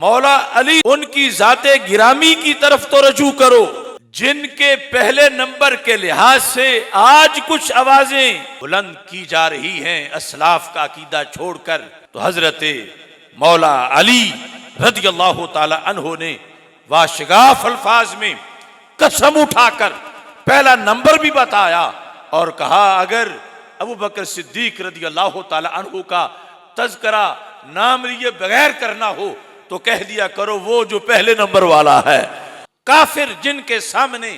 मौला अली उनकी जाते गिरामी की तरफ तो रजू करो, जिनके पहले नंबर के लिहाज से आज कुछ आवाजें बुलंद की जा रही हैं असलाफ का अकीदा छोड़कर, तो हजरत मौला अली रज़ी अल्लाह ताला अन्हो ने वाशगाफ अल्फाज में कसम उठाकर पहला नंबर भी बताया और कहा, अगर अबू बकर सिद्दीक रज़ी अल्लाह ताला अन्हो का तज़करा नाम लिए बगैर करना हो तो कह दिया करो वो जो पहले नंबर वाला है। काफिर जिनके सामने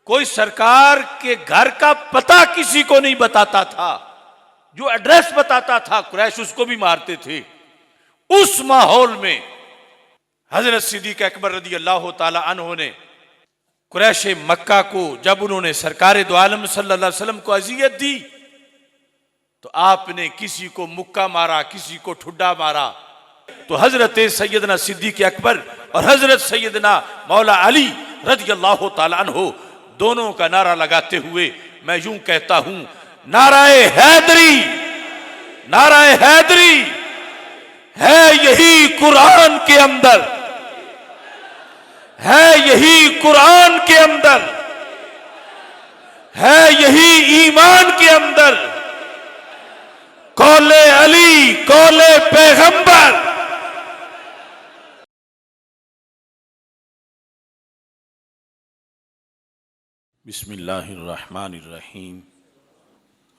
कोई सरकार के घर का पता किसी को नहीं बताता था, जो एड्रेस बताता था कुरैश उसको भी मारते थे, उस माहौल में हजरत सिद्दीक अकबर रज़ी अल्लाह ताला अन्हो ने कुरैश मक्का को जब उन्होंने सरकार दो आलम सल्लल्लाहु अलैहि वसल्लम को अजियत दी तो आपने किसी को मुक्का मारा, किसी को ठुड्डा मारा। तो हजरत सैयदना सिद्दीक अकबर और हजरत सैयदना मौला अली रज़ी अल्लाह ताला अन्हो दोनों का नारा लगाते हुए मैं यूं कहता हूं, नाराए हैदरी, नाराए हैदरी है यही कुरान के अंदर, है यही कुरान के अंदर, है यही ईमान के अंदर, कौले अली कौले पैगंबर। बिस्मिल्लाहिर्रहमानिर्रहीम।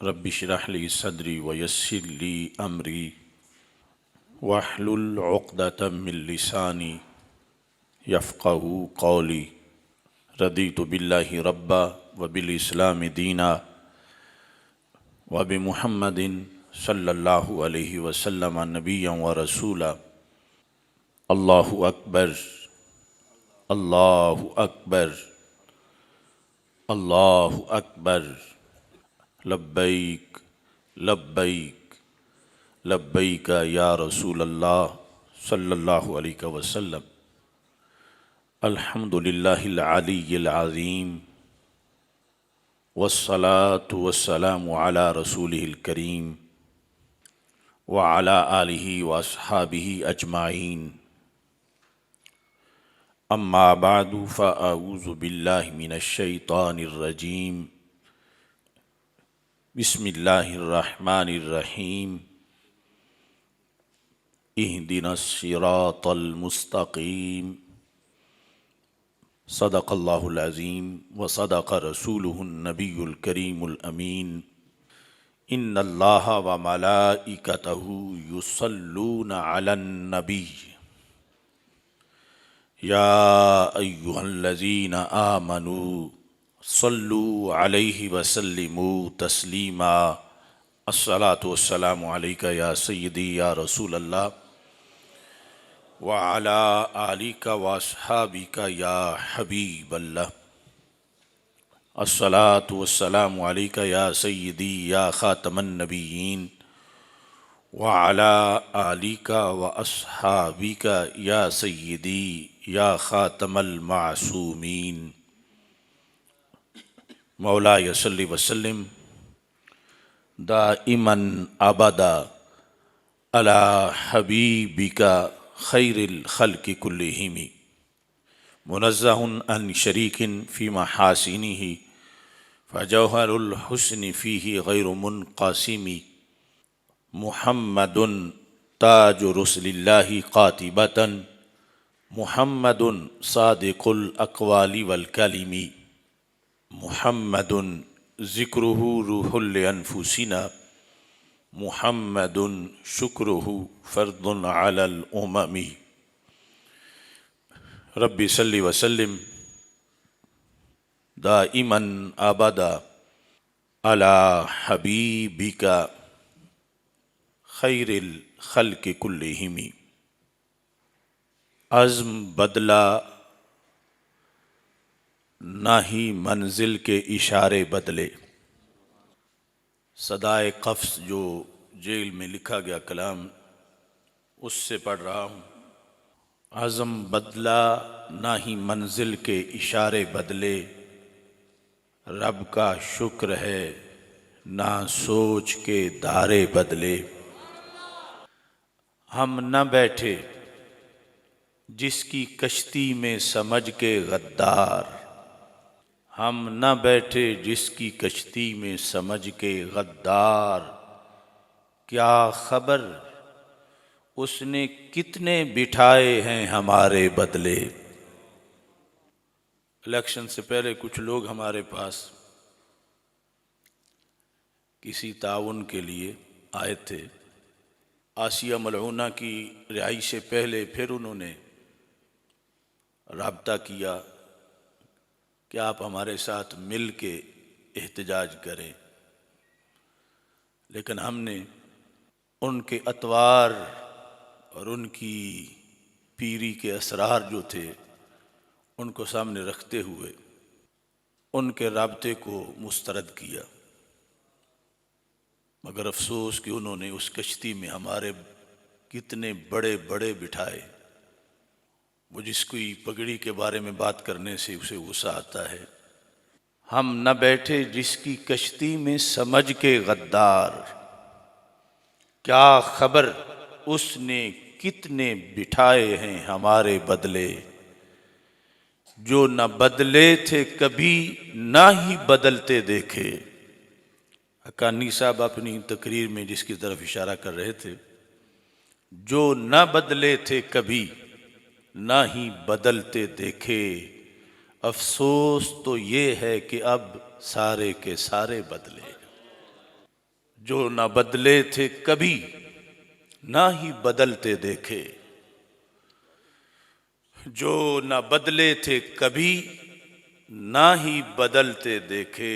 रब्बि श्रह ली सदरी व यस्सिर ली अमरी वहलुल उक़दतम मिन लिसानी यफ़क़हू क़ौली। रदीतु बिल्लाहि रब्बा व बिल इस्लामि दीना व बि मुहम्मदिन सल्लल्लाहु अलैहि वसल्लम नबिय्यन व रसूला। अल्लाहु अकबर, अल्लाहु अकबर, अल्लाहु अकबर। लब्बैक लब्बैक लब्बैक या रसूल अल्लाह सल्लल्लाहु अलैहि वसल्लम। अल्हम्दुलिल्लाहिल अलीय्यिल अज़ीम वस्सलातु वस्सलामु अला रसूलिहिल करीम व अला आलिहि व अस्हाबिहि अजमाइन। अम्मा बादु फ़अऊज़ु बिल्लाहि मिनश शैतानिर रजीम। बिस्मिल्लाहिर्रहमानिर रहीम। इहदिनस सिरातल मुस्तक़ीम। सदक़ल्लाहुल अज़ीम व सदक़ रसूलुहुन नबियुल करीमुल अमीन। इन्नल्लाहा व मलाइकतहु युसल्लूना अलन नबी या अय्युहल्लज़ीना आमनू सल्लू अलैहि वसल्लिमू तस्लीमा। अस्सलातु वस्सलामु अलैका या सय्यदी या रसूल अल्लाह व अला आलिका व अस्हाबिका या हबीब अल्लाह। अस्सलातु वस्सलामु अलैका या सय्यदी या खातमन नबिय्यीन व अला आलिका व अस्हाबिका या सय्यदी या खातमल मासूमीन। मौलाय सल्लि वसल्लिम दाइमन अबदा अला हबीबिका खैरिल खल्क़ि कुल्लिहिम मुनज़्ज़हुन अन शरीकिन फ़ी महासिनिही फ़जौहरुल हुस्नि फ़ीही गैरु मुनक़सिमी। मुहम्मदुन ताजु रुसलिल्लाहि क़ातिबतन मुहम्मदुन सादिक़ुल अक़वालि वल कलिमी। मुहम्मदुन ज़िक्रुहु रूहुल अनफुसिना मुहम्मदुन शुक्रुहु फ़र्दुन अलल उममी। रब्बि सल्लि वसल्लिम दाइमन अबदा अला हबीबिका खैरिल खल्क़ि कुल्लिहिम। अज़्म बदला ना ही मंजिल के इशारे बदले। सदाए कफ्स जो जेल में लिखा गया कलाम उससे पढ़ रहा हूँ। आज़म बदला ना ही मंजिल के इशारे बदले, रब का शुक्र है ना सोच के दारे बदले। हम न बैठे जिसकी कश्ती में समझ के गद्दार। हम न बैठे जिसकी कश्ती में समझ के गद्दार। क्या खबर उसने कितने बिठाए हैं हमारे बदले। इलेक्शन से पहले कुछ लोग हमारे पास किसी ताउन के लिए आए थे। आसिया मलऊना की रिहाई से पहले फिर उन्होंने राब्ता किया कि आप हमारे साथ मिल के एहतजाज करें, लेकिन हमने उनके अतवार और उनकी पीरी के असरार जो थे उनको सामने रखते हुए उनके राब्ते को मुस्तरद किया। मगर अफसोस कि उन्होंने उस कश्ती में हमारे कितने बड़े बड़े बिठाए। वो जिसकी पगड़ी के बारे में बात करने से उसे गुस्सा आता है। हम न बैठे जिसकी कश्ती में समझ के गद्दार। क्या खबर उसने कितने बिठाए हैं हमारे बदले। जो न बदले थे कभी ना ही बदलते देखे। हक्कानी साहब अपनी तकरीर में जिसकी तरफ इशारा कर रहे थे, जो न बदले थे कभी ना ही बदलते देखे। अफसोस तो ये है कि अब सारे के सारे बदले। जो न बदले थे कभी ना ही बदलते देखे। जो न बदले थे कभी ना ही बदलते देखे।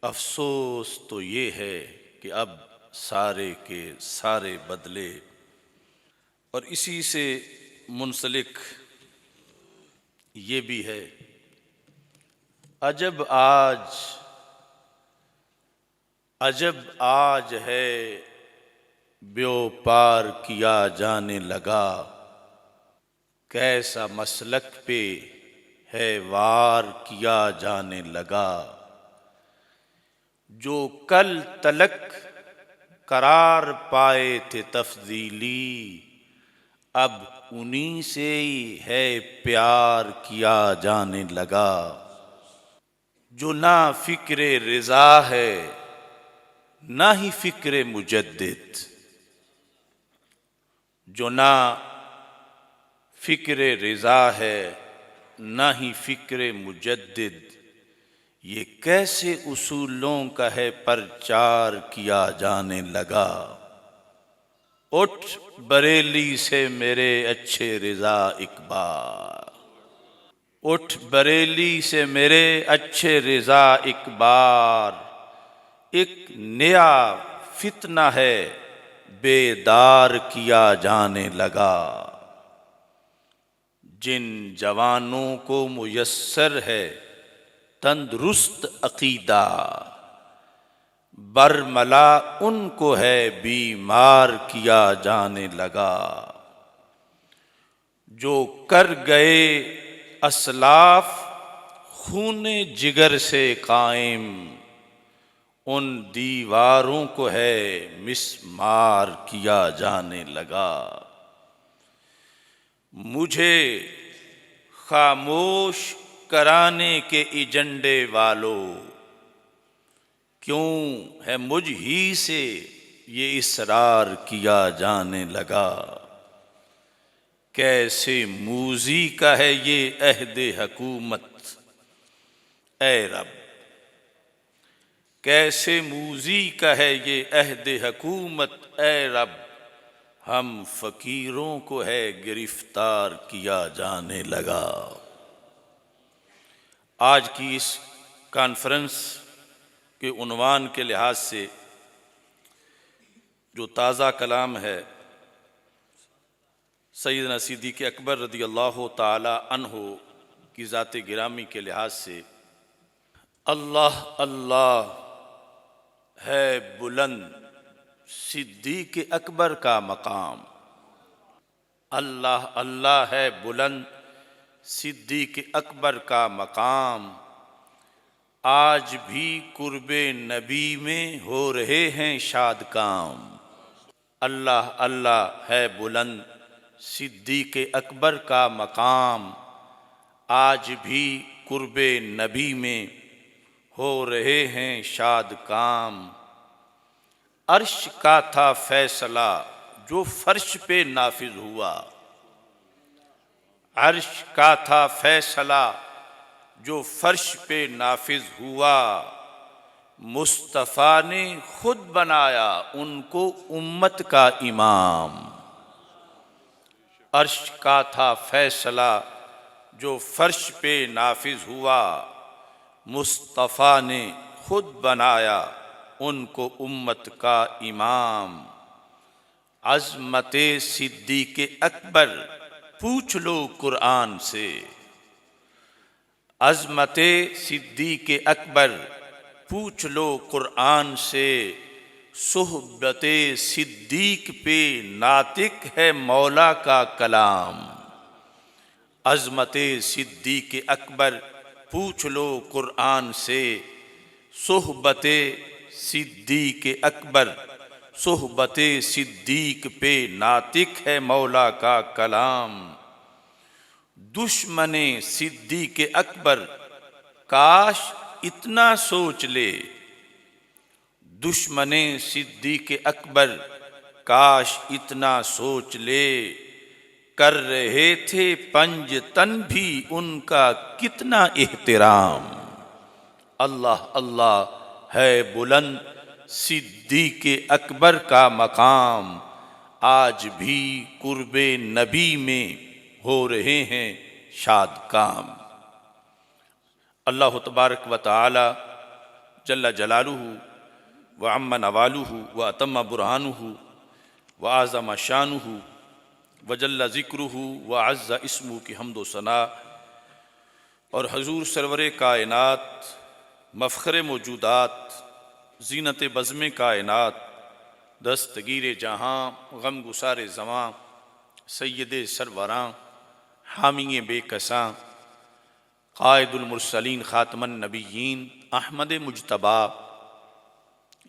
अफसोस तो ये है कि अब सारे के सारे बदले। और इसी से मुंसलिक ये भी है, अजब आज है व्योपार किया जाने लगा। कैसा मसलक पे है वार किया जाने लगा। जो कल तलक करार पाए थे तफजीली, अब उन्हीं से ही है प्यार किया जाने लगा। जो ना फिक्रे रिजा है ना ही फिक्रे मुजद्दिद। जो ना फिक्रे रिजा है ना ही फिक्रे मुजद्दिद। ये कैसे उसूलों का है प्रचार किया जाने लगा। उठ बरेली से मेरे अच्छे रिजा इकबाल। उठ बरेली से मेरे अच्छे रिजा इकबाल। एक नया फितना है बेदार किया जाने लगा। जिन जवानों को मुयस्सर है तंदुरुस्त अकीदा, बरमला उनको है बीमार किया जाने लगा। जो कर गए असलाफ खूने जिगर से कायम, उन दीवारों को है मिस्मार किया जाने लगा। मुझे खामोश कराने के एजेंडे वालों, क्यों है मुझ ही से ये इसरार किया जाने लगा। कैसे मूजी का है ये अहदे हकूमत ए रब। कैसे मूजी का है ये अहदे हकूमत ए रब। हम फकीरों को है गिरफ्तार किया जाने लगा। आज की इस कॉन्फ्रेंस के उन्वान के लिहाज से जो ताज़ा कलाम है सैयदना सिद्दीक़ अकबर रज़ी अल्लाह ताला अन्हो की ज़ात गिरामी के लिहाज से, अल्लाह अल्लाह है बुलंद सिद्दीक़ अकबर का मकाम। अल्लाह अल्लाह है बुलंद सिद्दीक़ अकबर का मकाम। आज भी कुर्बे नबी में हो रहे हैं शाद काम। अल्लाह अल्लाह है बुलंद सिद्दीक़ अकबर का मकाम आज भी कुर्बे नबी में हो रहे हैं शाद काम। अर्श का था फैसला जो फर्श पे नाफिज हुआ, अर्श का था फैसला जो फर्श पे नाफिज हुआ। मुस्तफ़ा ने खुद बनाया उनको उम्मत का इमाम। अर्श का था फैसला जो फर्श पे नाफिज हुआ, मुस्तफ़ा ने खुद बनाया उनको उम्मत का इमाम। अज़मते सिद्दीक़ अकबर पूछ लो कुरान से, अज़मते सिद्दीक़ अकबर पूछ लो कुरान से। सुहबते सिद्दीक़ पे नातिक है मौला का कलाम। अज़मते सिद्दीक़ अकबर पूछ लो कुरान से। सुहबते सिद्दीक़ अकबर, सुहबते सिद्दीक़ पे नातिक है मौला का कलाम। दुश्मने सिद्दीक़ अकबर काश इतना सोच ले, दुश्मने सिद्दीक़ अकबर काश इतना सोच ले। कर रहे थे पंजतन भी उनका कितना एहतराम। अल्लाह अल्लाह है बुलंद सिद्दीक़ अकबर का मकाम, आज भी कुर्बे नबी में हो रहे हैं शाद काम। अल्लाह तबारक व तआला जल्ला जलालुहु व अम्मा नवालुहु व अतम्मा बुरहानुहु व आज़म शानुहु व जल्ला ज़िक्रुहु व अज़्ज़ा इस्मुहु की हम्दो सना और हजूर सरवर कायनात, मफ़ख़र मौजूदात, ज़ीनत बज़्म कायनात, दस्तगीर जहाँ, गम गुसार ज़मां, सैयद सरवरां, हामी बेकसां, क़ाइदुल मुरसलीन, ख़ातमुन नबिय्यीन, अहमद मुज्तबा,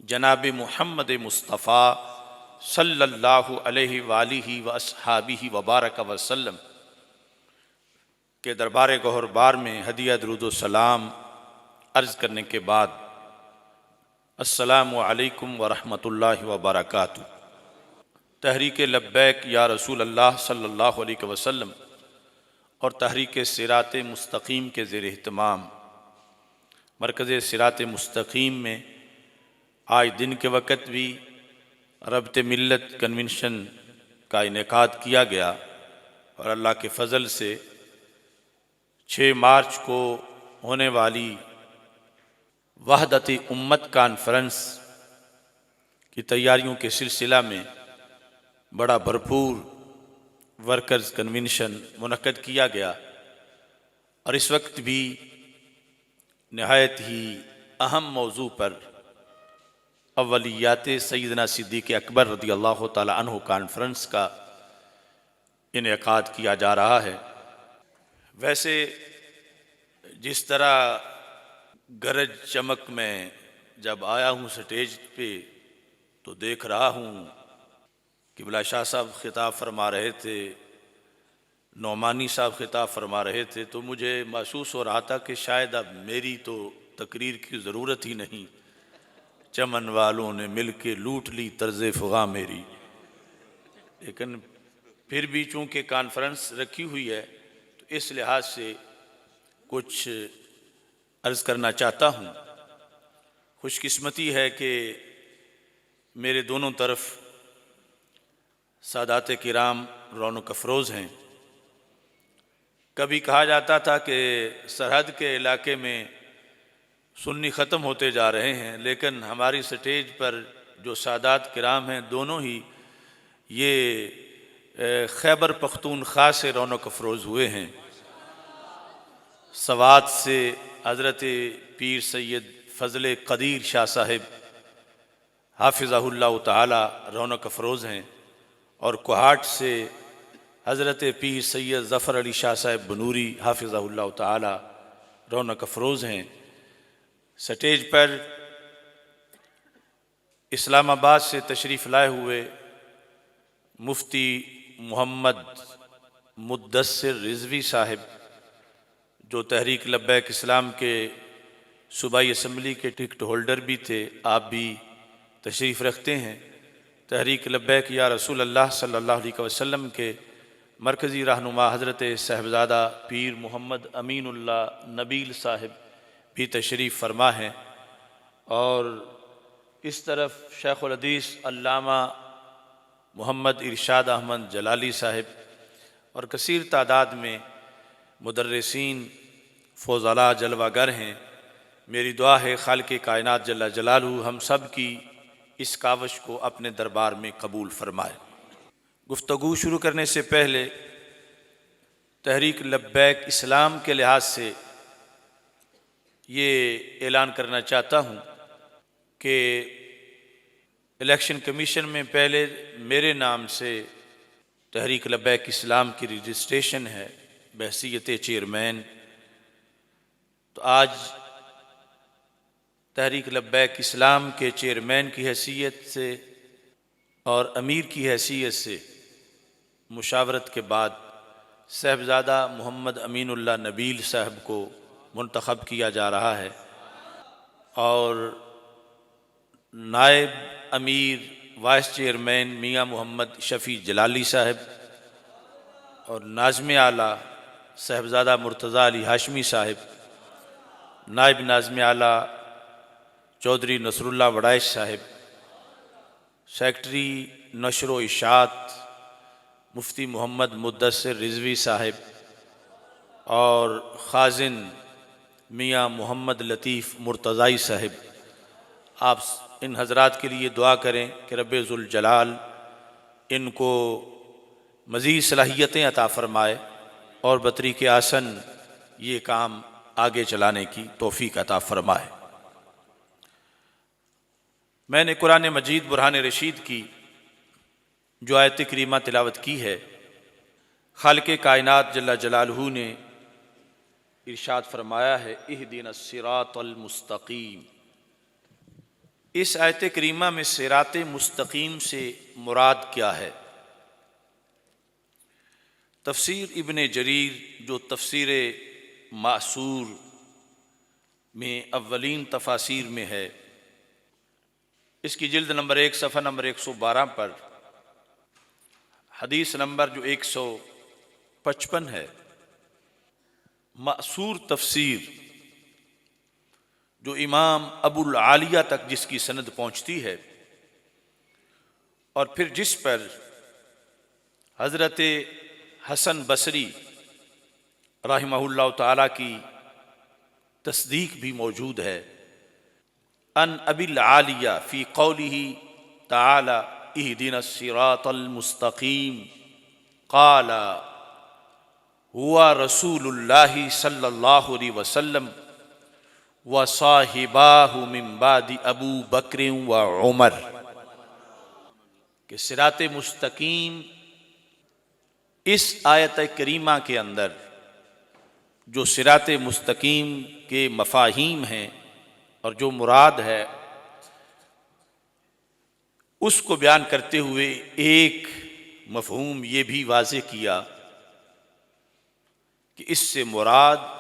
जनाब मुहम्मद मुस्तफ़ा सल्लल्लाहु अलैहि वालिहि व अस्हाबिहि व बारक वसल्लम के दरबार गौहरबार में हदिया दुरूद व सलाम अर्ज़ करने के बाद अस्सलामु अलैकुम व रहमतुल्लाहि व बरकातुहू। तहरीक लब्बैक या रसूल अल्लाह सल्लल्लाहु अलैहि वसल्लम और तहरीक सिरात मुस्तकीम के ज़ेर एहतमाम मरकज़ सिरात मुस्तकीम में आज दिन के वक़्त भी रब्त मिल्लत कन्वेंशन का इनेकाद किया गया और अल्लाह के फ़ज़ल से 6 मार्च को होने वाली वहदत उम्मत कॉन्फ्रेंस की तैयारियों के सिलसिला में बड़ा भरपूर वर्कर्स कन्वेंशन मुनक्कद किया गया और इस वक्त भी नहायत ही अहम मौजू पर अव्वलियात सैयदना सिद्दीक़ अकबर रज़ी अल्लाह ताला अन्हु कॉन्फ्रेंस का इनेकाद किया जा रहा है। वैसे जिस तरह गरज चमक में जब आया हूँ स्टेज पे तो देख रहा हूँ क़िबला शाह साहब ख़िताब फरमा रहे थे, नौमानी साहब ख़िताब फरमा रहे थे, तो मुझे महसूस हो रहा था कि शायद अब मेरी तो तकरीर की ज़रूरत ही नहीं, चमन वालों ने मिल के लूट ली तर्ज़ फ़ुग़ा मेरी। लेकिन फिर भी चूँकि कॉन्फ्रेंस रखी हुई है तो इस लिहाज से कुछ अर्ज़ करना चाहता हूँ। खुशकिस्मती है कि मेरे दोनों तरफ सादात किराम रौनक अफरोज़ हैं। कभी कहा जाता था कि सरहद के इलाके में सुन्नी ख़त्म होते जा रहे हैं, लेकिन हमारी स्टेज पर जो सादात किराम हैं दोनों ही ये खैबर पख्तूनख्वा से रौनक अफरोज़ हुए हैं। सवात से हज़रत पीर सैयद फ़ज़ल क़दीर शाह साहिब हाफ़िज़हुल्लाह ताला रौनक अफरोज़ हैं और कोहाट से हज़रत पीर सैयद ज़फ़र अली शाह साहिब बनूरी हाफ़िज़हुल्लाह ताला रौनक अफरोज़ हैं। स्टेज पर इस्लामाबाद से तशरीफ़ लाए हुए मुफ्ती मोहम्मद मुद्दस्सिर रिजवी साहिब जो तहरीक लब्बैक इस्लाम के सूबाई असम्बली के टिकट होल्डर भी थे, आप भी तशरीफ़ रखते हैं। तहरीक लब्बैक या रसूल अल्लाह सल्लल्लाहु अलैहि वसल्लम के मरकज़ी रहनुमा हज़रत साहिबज़ादा पीर मोहम्मद अमीनुल्लाह नबील साहिब भी तशरीफ़ फरमा हैं। और इस तरफ शेख़ुल हदीस अल्लामा मोहम्मद इरशाद अहमद जलाली साहिब और कसीर तादाद में मुदर्रिसीन फ़ोज़ला जलवागर हैं। मेरी दुआ है खालिक़ कायनात जल्ला जलालहू हम सब की इस कावश को अपने दरबार में कबूल फरमाए। गुफ्तगू शुरू करने से पहले तहरीक लब्बैक इस्लाम के लिहाज से ये ऐलान करना चाहता हूँ कि इलेक्शन कमीशन में पहले मेरे नाम से तहरीक लब्बैक इस्लाम की रजिस्ट्रेशन है बहसीयत चेयरमैन। तो आज तहरीक लब्बैक इस्लाम के चेयरमैन की हैसियत से और अमीर की हैसियत से मुशावरत के बाद साहिबज़ादा मोहम्मद अमीनुल्लाह नबील साहब को मुंतखब किया जा रहा है और नायब अमीर वाइस चेयरमैन मियाँ मोहम्मद शफ़ी जलाली साहब और नाज़िम आला साहिबज़ादा मुर्तज़ा अली हाशमी साहब, नायब नाज़िम आला चौधरी नसरुल्लाह वड़ाइश साहब, सेक्रेटरी नशर व इशात मुफ्ती मोहम्मद मुद्दस्सिर रिजवी साहब और खाजिन मियाँ मोहम्मद लतीफ़ मुर्तज़ाई साहब, आप इन हज़रात के लिए दुआ करें कि रब्बे ज़ुल जलाल इनको मज़ीद सलाहियतें अता फ़रमाए और बतरीक़ आसन ये काम आगे चलाने की तौफ़ीक़ अता फ़रमाए। मैंने कुरान मजीद बुरहान रशीद की जो आयत करीमा तिलावत की है, खालिक़ कायनात जल्ला जलालहू ने इरशाद फरमाया है इहदिनस सिरातल मुस्तकीम। इस आयत करीमा में सिरात मुस्तकीम से मुराद क्या है? तफसीर इब्ने जरीर जो तफसीर मासूर में अव्वलीन तफासीर में है, इसकी जिल्द नंबर 1 सफ़ा नंबर 112 पर हदीस नंबर जो 155 है, मासूर तफसीर जो इमाम अबुल आलिया तक जिसकी सनद पहुँचती है और फिर जिस पर हज़रत हसन बसरी रहमहुल्लाह ताला की तस्दीक भी मौजूद है। अन अबिल आलिया फ़ी क़ौलिही ताला इहदिनस सिरातल मुस्तकीम क़ाला हुआ रसूलुल्लाहि सल्लल्लाहु अलैहि वसल्लम व साहिबाहु मिन बादी अबू बकर व उमर के सिरात मुस्तकीम इस आयत करीमा के अंदर जो सिरात मुस्तकीम के मफाहीम हैं और जो मुराद है उसको बयान करते हुए एक मफहूम ये भी वाज़े किया कि इससे मुराद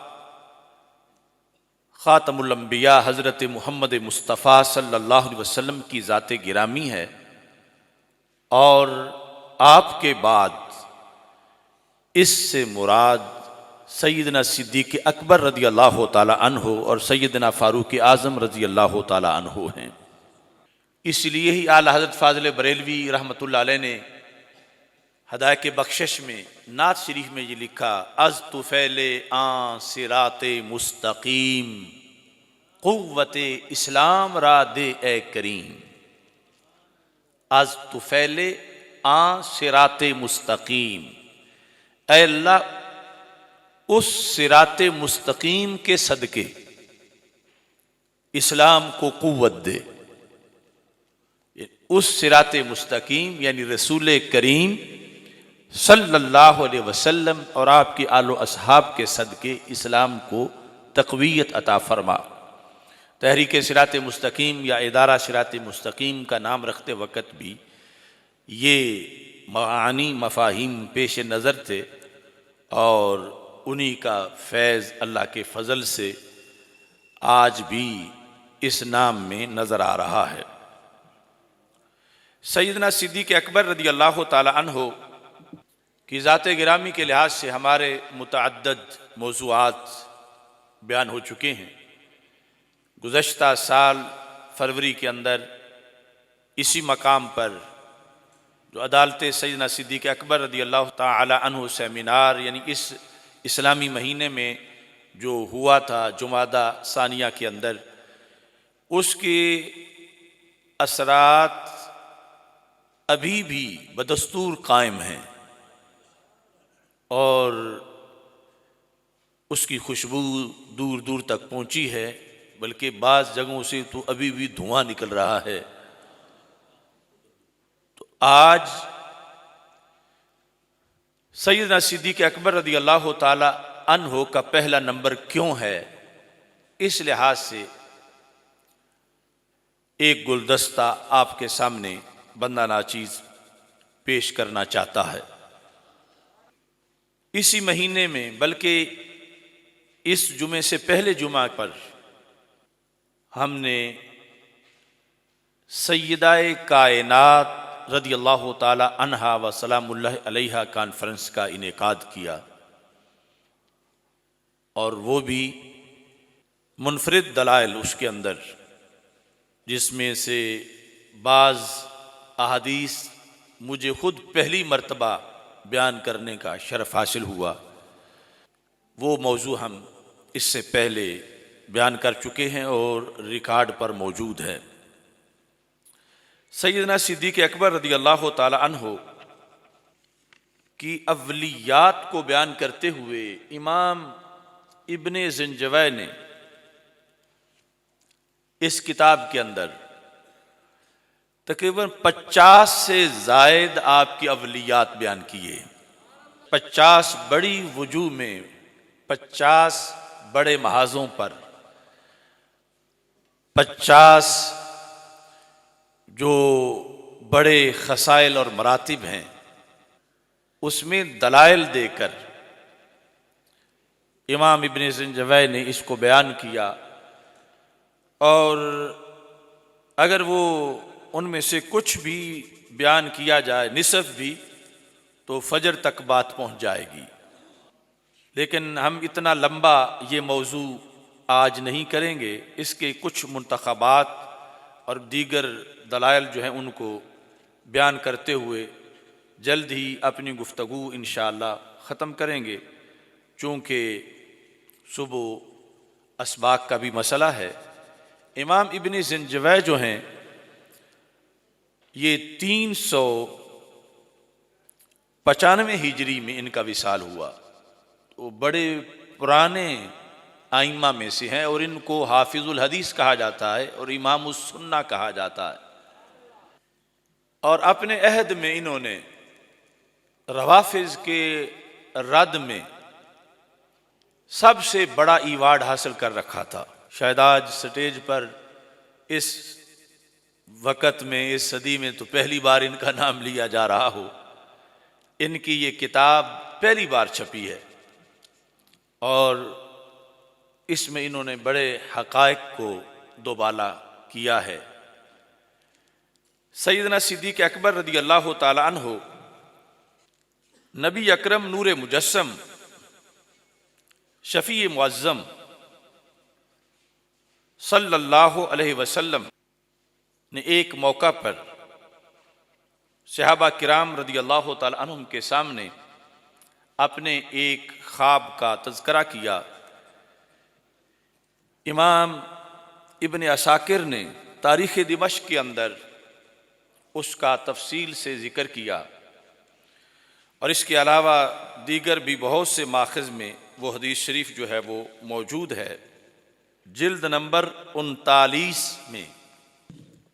ख़ातमुल अंबिया हज़रत मोहम्मद मुस्तफ़ा सल्लल्लाहु अलैहि वसल्लम की ज़ात गिरामी है और आपके बाद इससे मुराद सैयदना सिद्दीक़ अकबर रज़ी अल्लाह ताला अन्हु और सैयदना फ़ारूक़ आज़म रज़ी अल्लाह ताला अन्हु हैं। इसलिए ही आला हज़रत फ़ाज़िल बरेलवी रहमतुल्लाह अलैह ने हदायत बख्शिश में नात शरीफ में ये लिखा अज़ तुफ़ैले आं सिराते मुस्तकीम क़ुव्वते इस्लाम रा दे ए करीम। अज़ तुफ़ैले आं सिराते मुस्तकीम, ऐ अल्लाह उस सिराते मुस्तकीम के सदके इस्लाम को क़ुव्वत दे। उस सिराते मुस्तकीम यानी रसूल करीम सल्लल्लाहु अलैहि वसल्लम और आपके आलो असहाब के सदके इस्लाम को तक़वियत अता फरमा। तहरीक सिरात मुस्तकीम या इदारा सिरात मुस्तकीम का नाम रखते वक़्त भी ये मानी मफाहिम पेश नज़र थे और उन्हीं का फैज़ अल्लाह के फ़ज़ल से आज भी इस नाम में नज़र आ रहा है। सैयदना सिद्दीक़ अकबर रज़ी अल्लाह ताला अन्हो की ज़ात गिरामी के लिहाज से हमारे मुतअद्दिद मौज़ूआत बयान हो चुके हैं। गुज़श्ता साल फरवरी के अंदर इसी मकाम पर जो अदालत सैयदना सिद्दीक़ अकबर रज़ी अल्लाह ताला अन्हु सेमिनार यानी इस इस्लामी महीने में जो हुआ था जुमादा सानिया के अंदर, उसके असरात अभी भी बदस्तूर कायम हैं और उसकी खुशबू दूर दूर तक पहुंची है, बल्कि बाज़ जगहों से तो अभी भी धुआं निकल रहा है। तो आज सैयदना सिद्दीक़ अकबर रज़ी अल्लाह ताला अन्हो का पहला नंबर क्यों है, इस लिहाज से एक गुलदस्ता आपके सामने बंदा नाचीज़ पेश करना चाहता है। इसी महीने में, बल्कि इस जुमे से पहले जुमा पर हमने सय्यदाए कायनात रज़ी अल्लाह ताला अन्हा व सलामुल्लाह अलैहा कॉन्फ्रेंस का इनेकाद किया और वो भी मुनफरिद दलाइल उसके अंदर, जिसमें से बाज़ अहादीस मुझे खुद पहली मर्तबा बयान करने का शरफ हासिल हुआ। वो मौजू हम इससे पहले बयान कर चुके हैं और रिकॉर्ड पर मौजूद है। सैयदना सिद्दीक़ अकबर रज़ी अल्लाह ताला अन्हो की अव्वलियात को बयान करते हुए इमाम इब्ने ज़िंजवै ने इस किताब के अंदर तकरीबन 50 से ज़ायद आपकी अव्वलियात बयान किए। 50 बड़ी वजूह में, 50 बड़े महाज़ों पर, 50 जो बड़े खसाइल और मरातिब हैं उसमें दलाइल देकर इमाम इब्ने ज़िंजवै ने इसको बयान किया। और अगर वो उनमें से कुछ भी बयान किया जाए, निसफ भी, तो फजर तक बात पहुंच जाएगी। लेकिन हम इतना लंबा ये मौजू आज नहीं करेंगे। इसके कुछ मुंतखबात और दीगर दलाइल जो हैं उनको बयान करते हुए जल्द ही अपनी गुफ्तगू इंशाअल्लाह ख़त्म करेंगे। चूँकि सुबह असबाक का भी मसला है। इमाम इब्ने ज़िंजवै जो हैं ये 395 हिजरी में इनका विसाल हुआ। तो बड़े पुराने आइम्मा में से हैं और इनको हाफिजुल हदीस कहा जाता है और इमामुस सुन्ना कहा जाता है। और अपने अहद में इन्होंने रवाफिज के रद में सबसे बड़ा इवार्ड हासिल कर रखा था। शायद आज स्टेज पर इस वक़्त में, इस सदी में तो पहली बार इनका नाम लिया जा रहा हो। इनकी ये किताब पहली बार छपी है और इसमें इन्होंने बड़े हक़ाइक़ को दोबाला किया है। सैयदना सिद्दीक़ अकबर रज़ी अल्लाह ताला अन्हो नबी अकरम नूर मुजस्सम शफ़ी मुअज़्ज़म सल्लल्लाहु अलैहि वसल्लम ने एक मौका पर सहाबा किराम रज़ी अल्लाह ताला अन्हुम के सामने अपने एक ख्वाब का तज़किरा किया। इमाम इब्ने असाकिर ने तारीख़ दिमश्क के अंदर उसका तफसील से ज़िक्र किया और इसके अलावा दीगर भी बहुत से माखज़ में वो हदीस शरीफ जो है वो मौजूद है। जिल्द नंबर 39 में,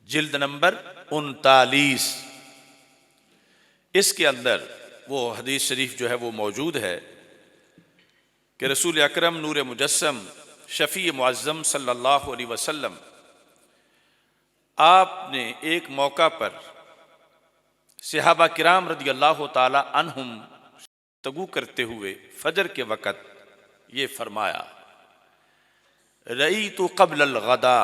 जिल्द नंबर 39 इसके अंदर वो हदीस शरीफ जो है वो मौजूद है कि रसूल अकरम नूर मुजस्सम शफ़ी मुअज़्ज़म सल्लल्लाहु अलैहि वसल्लम आपने एक मौका पर सहाबा किराम रदी अल्लाह ताला अन्हुम तगु करते हुए फजर के वक़्त ये फरमाया, रई तो कबल अल गदा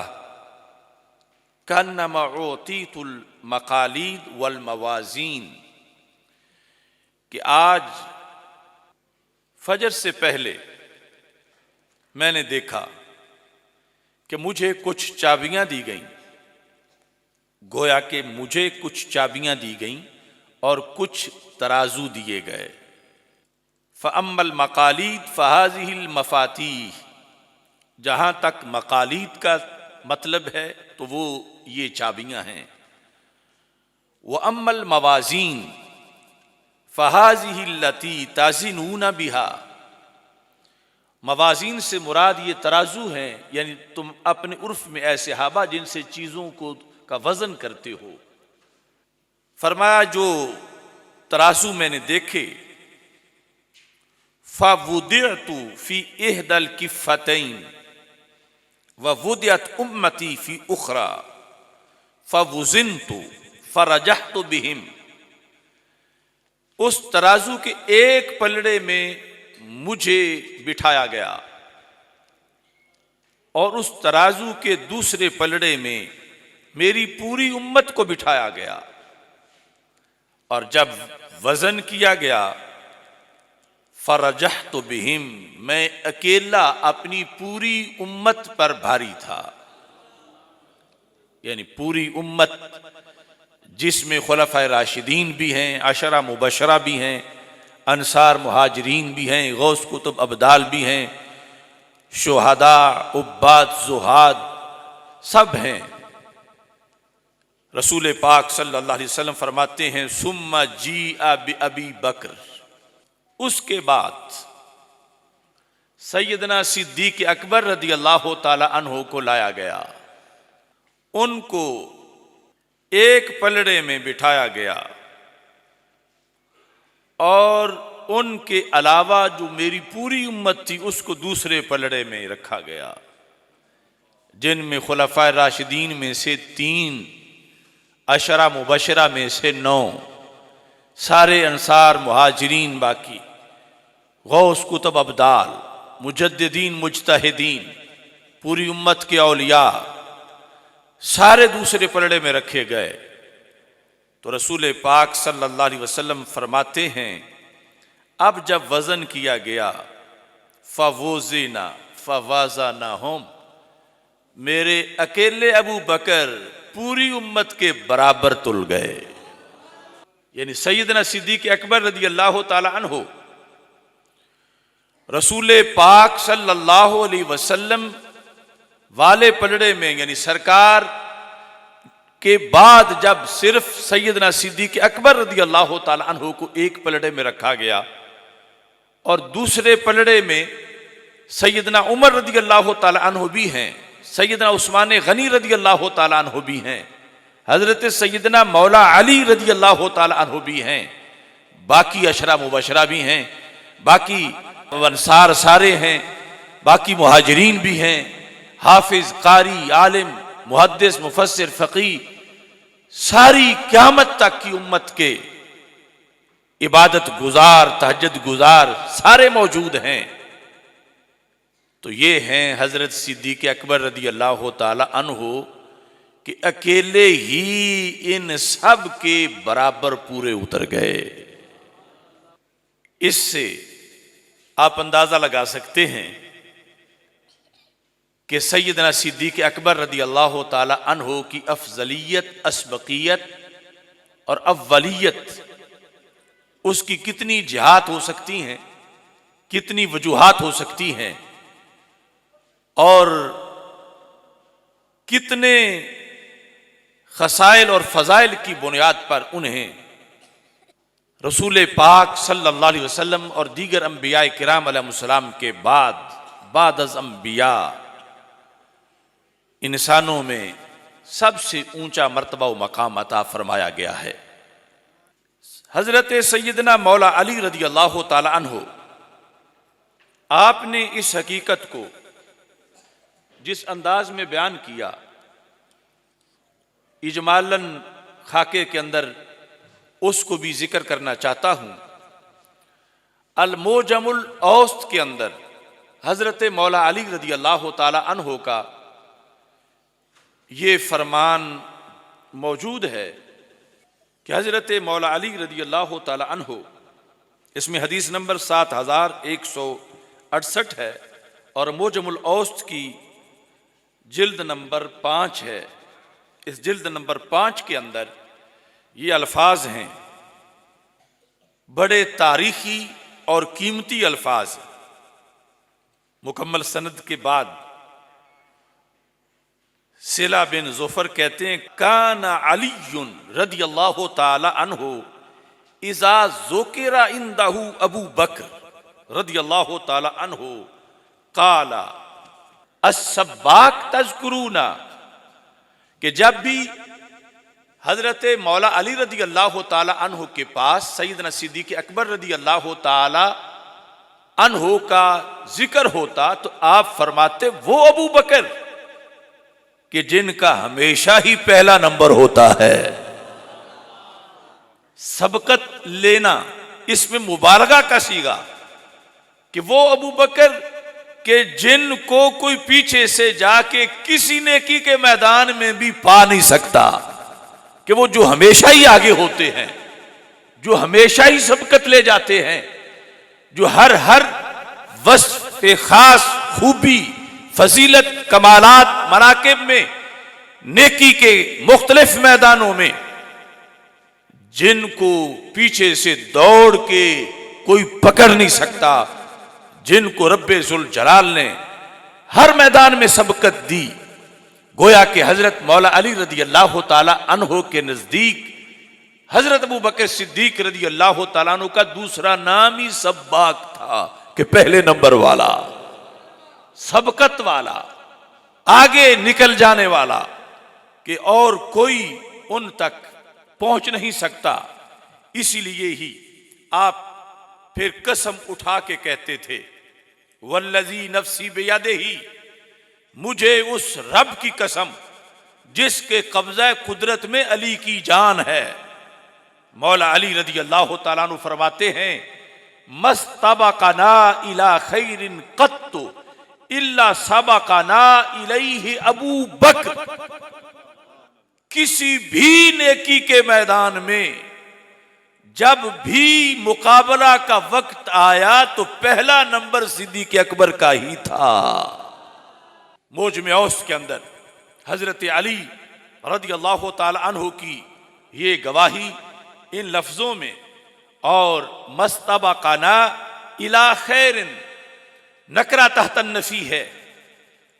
कन्नमा उतीतुल मकालीद वल मवाजीन, कि आज फजर से पहले मैंने देखा कि मुझे कुछ चाबियां दी गईं, गोया कि मुझे कुछ चाबियां दी गईं और कुछ तराजू दिए गए। फ़अम्मल मकालीद फ़हाज़िहिल मफ़ातीह, जहाँ तक मकालीद का मतलब है तो वो ये चाबियां हैं। व अम्मल मवाज़ीन फ़हाज़िहिल लती ताज़िनून बिहा, मवाज़ीन से मुराद ये तराजू हैं, यानी तुम अपने उर्फ में ऐसे हाबा जिनसे चीज़ों को का वज़न करते हो। फरमाया जो तराजू मैंने देखे, फ़वुदिअतु फ़ी इहदल किफ़्फ़तैन व वुदिअत उम्मती फ़ी उख़रा फ़वुज़िनतु फ़रजहतु बिहिम, उस तराजू के एक पलड़े में मुझे बिठाया गया और उस तराजू के दूसरे पलड़े में मेरी पूरी उम्मत को बिठाया गया, और जब वजन किया गया फरजहतु बिहिम, मैं अकेला अपनी पूरी उम्मत पर भारी था। यानी पूरी उम्मत जिसमें खुलफाए राशिदीन भी हैं, अशरा मुबशरा भी हैं, अंसार मुहाजिरीन भी हैं, गौस कुतुब अब्दाल भी हैं, शुहदा उब्बाद जुहाद सब हैं। रसूल पाक सल्लल्लाहु अलैहि वसल्लम फरमाते हैं, सुम्मा जी अबी बकर, उसके बाद सैयदना सिद्दीक़ अकबर रदी अल्लाह ताला अन्हो को लाया गया, उनको एक पलड़े में बिठाया गया और उनके अलावा जो मेरी पूरी उम्मत थी उसको दूसरे पलड़े में रखा गया, जिनमें खुलफाए राशिदीन में से 3, अशरा मुबशरा में से 9, सारे अंसार मुहाजिरीन, बाकी गौस कुतुब अब्दाल, मुजद्दिदीन मुज्तहिदीन, पूरी उम्मत के औलिया सारे दूसरे पलड़े में रखे गए। तो रसूल पाक सल्लल्लाहु अलैहि वसल्लम फरमाते हैं, अब जब वजन किया गया फवोज़िना फवाज़ानाहुम, मेरे अकेले अबू बकर पूरी उम्मत के बराबर तुल गए। यानी सैयदना सिद्दीक़ अकबर रदी अल्लाह ताला अन्हु रसूल पाक सल्लल्लाहु अलैहि वसल्लम वाले पलड़े में, यानी सरकार के बाद जब सिर्फ सैयदना सिद्दीक़ अकबर रदी अल्लाह ताला अन्हु को एक पलड़े में रखा गया और दूसरे पलड़े में सैयदना उमर रदी अल्लाह ताला अन्हु भी हैं, सैयदना उस्मान गनी रदी अल्लाह ताला अन्हु भी हैं, हजरत सैयदना मौला अली रदी अल्लाह ताला अन्हु भी हैं, बाकी अशरा मुबशरा भी हैं, बाकी अंसार सारे हैं, बाकी मुहाजिरीन भी हैं, हाफिज कारी आलिम मुहद्दिस मुफस्सिर फ़क़ीह, सारी क़यामत तक की उम्मत के इबादत गुजार तहज्जुद गुजार सारे मौजूद हैं। तो ये हैं हजरत सिद्दीक़ अकबर रदी अल्लाह ताला अन्हु कि अकेले ही इन सब के बराबर पूरे उतर गए। इससे आप अंदाजा लगा सकते हैं कि सैयदना सिद्दीक़ अकबर रदी अल्लाह ताला अन्हु की अफजलियत, असबकियत और अव्वलियत, उसकी कितनी जिहात हो सकती हैं, कितनी वजूहात हो सकती हैं और कितने खसाइल और फ़ज़ाइल की बुनियाद पर उन्हें रसूल पाक सल्लल्लाहु अलैहि वसल्लम और दीगर अंबिया किराम अलैहिस्सलाम के बाद अज़ अंबिया इंसानों में सबसे ऊंचा मर्तबा व मकाम अता फरमाया गया है। हजरत सैयदना मौला अली रदी अल्लाह ताला अन्हु, आपने इस हकीकत को जिस अंदाज में बयान किया, इजमालन खाके के अंदर उसको भी जिक्र करना चाहता हूं। अल मोजमुल औस्त के अंदर हजरत मौला अली रदी अल्लाह ताला अन्हो का ये फरमान मौजूद है कि हजरत मौला अली रदी अल्लाह ताला अन्हो, इसमें हदीस नंबर 7168 है और मोजमुल औस्त की जिल्द नंबर 5 है। इस जिल्द नंबर 5 के अंदर ये अल्फाज हैं, बड़े तारीखी और कीमती अल्फाज। मुकम्मल सनद के बाद सिला बिन जुफर कहते हैं, काना अलीयुन रदियल्लाहु ताला अन्हु इज़ा ज़ुकिरा इंदहु अबू बकर रदियल्लाहु ताला अन्हु काला अस्सब्बाक तज़कुरूना, कि जब भी हजरत मौला अली रदी अल्लाह ताला अन्हु के पास सैयदना सिद्दीक़ अकबर रदी अल्लाह ताला अन्हु का जिक्र होता तो आप फरमाते वो अबू बकर कि जिनका हमेशा ही पहला नंबर होता है। सबकत लेना इसमें मुबालगा का सीगा कि वो अबू बकर कि जिनको कोई पीछे से जाके किसी नेकी के मैदान में भी पा नहीं सकता, कि वो जो हमेशा ही आगे होते हैं, जो हमेशा ही सबकत ले जाते हैं, जो हर वस्फ खास खूबी फजीलत कमालात मनाकिब में नेकी के मुख्तलिफ मैदानों में जिनको पीछे से दौड़ के कोई पकड़ नहीं सकता, जिनको रब्बे जुल जलाल ने हर मैदान में सबकत दी। गोया कि हजरत मौला अली रदी अल्लाह ताला अन्हो के नजदीक हजरत अबू बकर सिद्दीक रदी अल्लाह ताला अन्हो का दूसरा नाम ही सब्बाक था, कि पहले नंबर वाला, सबकत वाला, आगे निकल जाने वाला, कि और कोई उन तक पहुंच नहीं सकता। इसीलिए ही आप फिर कसम उठा के कहते थे, वल्लज़ी नफ्सी बियदिही, मुझे उस रब की कसम जिसके कब्ज़ा कुदरत में अली की जान है। मौला अली रदी अल्लाह ताला अन्हु फरमाते हैं, मस्तबक़ना इला खैरिन क़त्तु इल्ला सबक़ना इलैहि अबू बकर, किसी भी नेकी के मैदान में जब भी मुकाबला का वक्त आया तो पहला नंबर सिद्दीक़ अकबर का ही था। मोजम औस के अंदर हजरत अली रदी अल्लाह ताला अन्हु की ये गवाही इन लफ्जों में, और मस्तबक़ना इला खैरिन नकरा तहतन नफी है,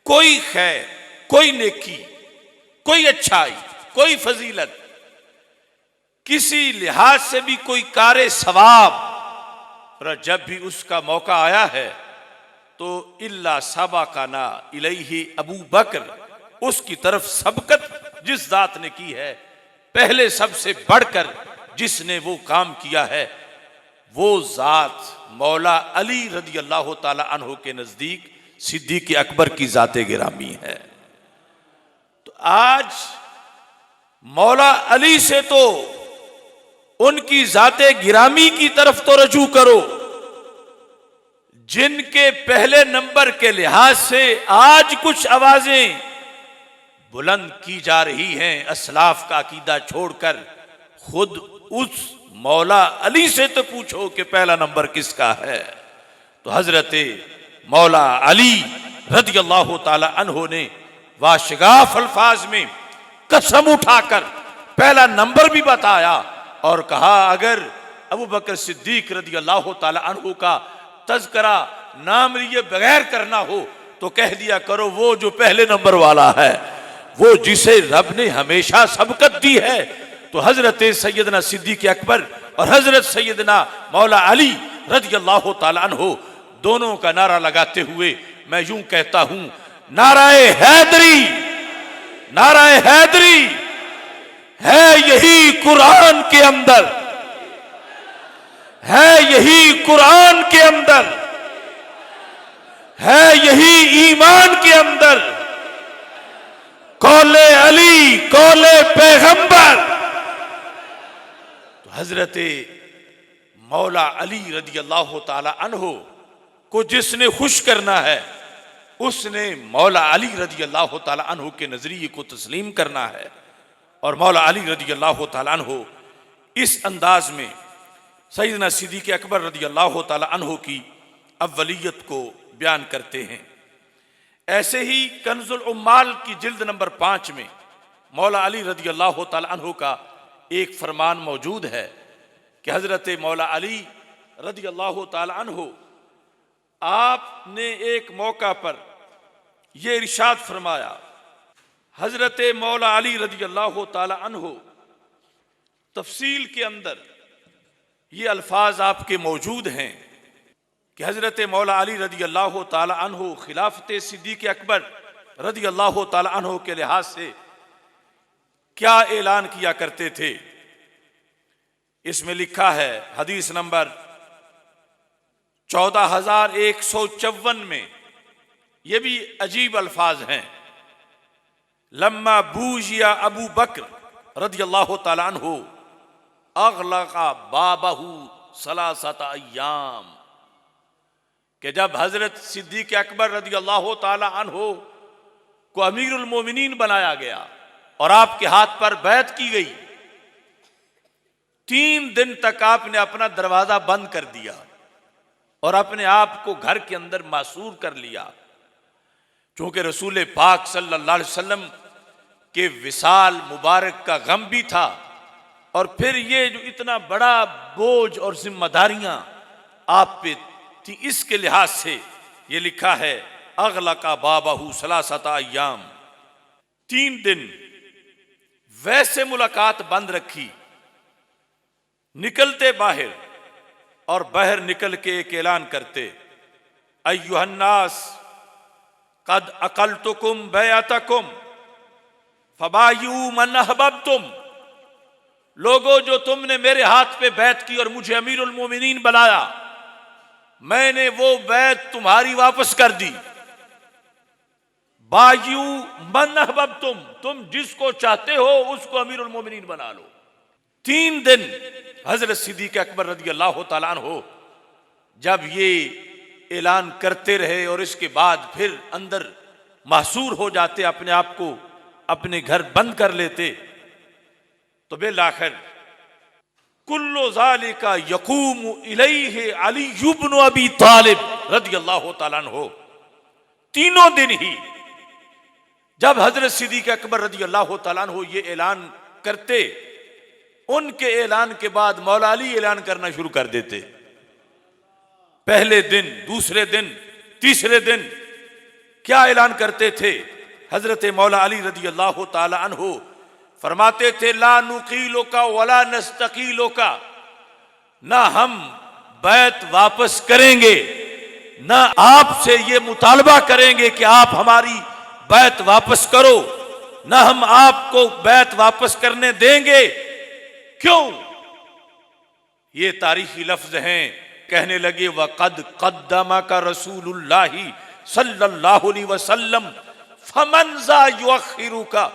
कोई खैर, कोई नेकी, कोई अच्छाई, कोई फजीलत, किसी लिहाज से भी कोई कारे सवाब, पर जब भी उसका मौका आया है तो इल्ला सबक़ना इलैहि अबू बकर, उसकी तरफ सबकत जिस जात ने की है, पहले सबसे बढ़कर जिसने वो काम किया है, वो जात मौला अली रदी अल्लाह ताला अन्हु के नजदीक सिद्दीक़ अकबर की जाते गिरामी है। तो आज मौला अली से तो उनकी जाते गिरामी की तरफ तो रजू करो, जिनके पहले नंबर के लिहाज से आज कुछ आवाजें बुलंद की जा रही हैं असलाफ का अकीदा छोड़कर, खुद उस मौला अली से तो पूछो कि पहला नंबर किसका है। तो हजरत मौला अली रज़ी अल्लाह ताला अन्हो ने वाशगाफ अल्फाज में कसम उठाकर पहला नंबर भी बताया और कहा, अगर अबू बकर सिद्दीक रज़ी अल्लाह ताला अन्हो का तज़करा नाम लिए बगैर करना हो तो कह दिया करो वो जो पहले नंबर वाला है, वो जिसे रब ने हमेशा सबकत दी है। तो हजरत सैयदना सिद्दीक अकबर और हजरत सैयदना मौला अली रज़ी अल्लाह ताला अन्हो दोनों का नारा लगाते हुए मैं यूं कहता हूं, नाराए हैदरी, नाराए हैदरी है यही कुरान के अंदर, है यही कुरान के अंदर, है यही ईमान के अंदर, कौले अली कौले पैगंबर। तो हजरत मौला अली रदी अल्लाह ताला अन्हो को जिसने खुश करना है उसने मौला अली रदी अल्लाह ताला अन्हो के नजरिए को तस्लीम करना है। और मौला अली रदी अल्लाह ताला अन्हो इस अंदाज में सैयदना सिद्दीक़ अकबर रदी अल्लाह ताला अन्हो की अव्वलियत को बयान करते हैं। ऐसे ही कंजुल उम्माल की जिल्द नंबर 5 में मौला अली रदी अल्लाह ताला अन्हो का एक फरमान मौजूद है कि हजरत मौला अली रदी अल्लाह ताला अन्हो आपने एक मौका पर यह इरशाद फरमाया। हजरत मौला अली रदी अल्लाह ताला अन्हो तफसील के अंदर ये अल्फाज आपके मौजूद हैं कि हजरत मौला अली रदी अल्लाह ताला अन्हो खिलाफत सिद्दीक़ अकबर रदी अल्लाह ताला अन्हो के लिहाज से क्या ऐलान किया करते थे। इसमें लिखा है हदीस नंबर 14,154 में, ये भी अजीब अल्फाज हैं। लम्मा बूजिया अबू बकर रदी अल्लाह ताला अन्हु अगलका बाबहू सलासत अय्याम, कि जब हजरत सिद्दीक़ अकबर रदी अल्लाह ताला अन्हु को अमीरुल मोमिनीन बनाया गया और आपके हाथ पर बैत की गई, 3 दिन तक आपने अपना दरवाजा बंद कर दिया और अपने आप को घर के अंदर मासूर कर लिया, चूंकि रसूल पाक सल्लल्लाहु अलैहि वसल्लम के विसाल मुबारक का गम भी था और फिर ये जो इतना बड़ा बोझ और जिम्मेदारियां आप पे थी, इसके लिहाज से ये लिखा है अगलका बाबाहू सलासत अय्याम, 3 दिन वैसे मुलाकात बंद रखी। निकलते बाहर और बाहर निकल के एक ऐलान करते, अय्युहन्नास कद अकलतुकुम बैअतकुम फबायू मन अहबब्तुम, लोगों जो तुमने मेरे हाथ पे बैत की और मुझे अमीरुल मोमिनीन बनाया, मैंने वो बैत तुम्हारी वापस कर दी। बायू मन अहबब्तुम, तुम जिसको चाहते हो उसको अमीरुल मोमिनीन बना लो। 3 दिन हजरत सिद्दीक़ अकबर रदी अल्लाह ताला अन्हु जब ये ऐलान करते रहे और इसके बाद फिर अंदर मासूर हो जाते, अपने आप को अपने घर बंद कर लेते, तो बिलाखिर कुल्लु ज़ालिका यकूमु इलैहि अली इब्न अबी तालिब रदी अल्लाह ताला अन्हु, तीनों दिन ही जब हजरत सिद्दीक़ अकबर रदी अल्लाह ताला अन्हु ये ऐलान करते, उनके ऐलान के बाद मौला अली ऐलान करना शुरू कर देते। पहले दिन, दूसरे दिन, तीसरे दिन क्या ऐलान करते थे? हजरत मौला अली रदी अल्लाह ताला अन्हु फरमाते थे, ला नुकीलो का वला नस्तकीलो का, ना हम बैत वापस करेंगे, ना आपसे ये मुतालबा करेंगे कि आप हमारी बैत वापस करो, ना हम आपको बैत वापस करने देंगे। क्यों? ये तारीखी लफ्ज हैं। कहने लगे वक़द क़द्दमा का रसूलुल्लाही सल्लल्लाहु अलैहि वसल्लम फमन ज़ा युअख़िरु का,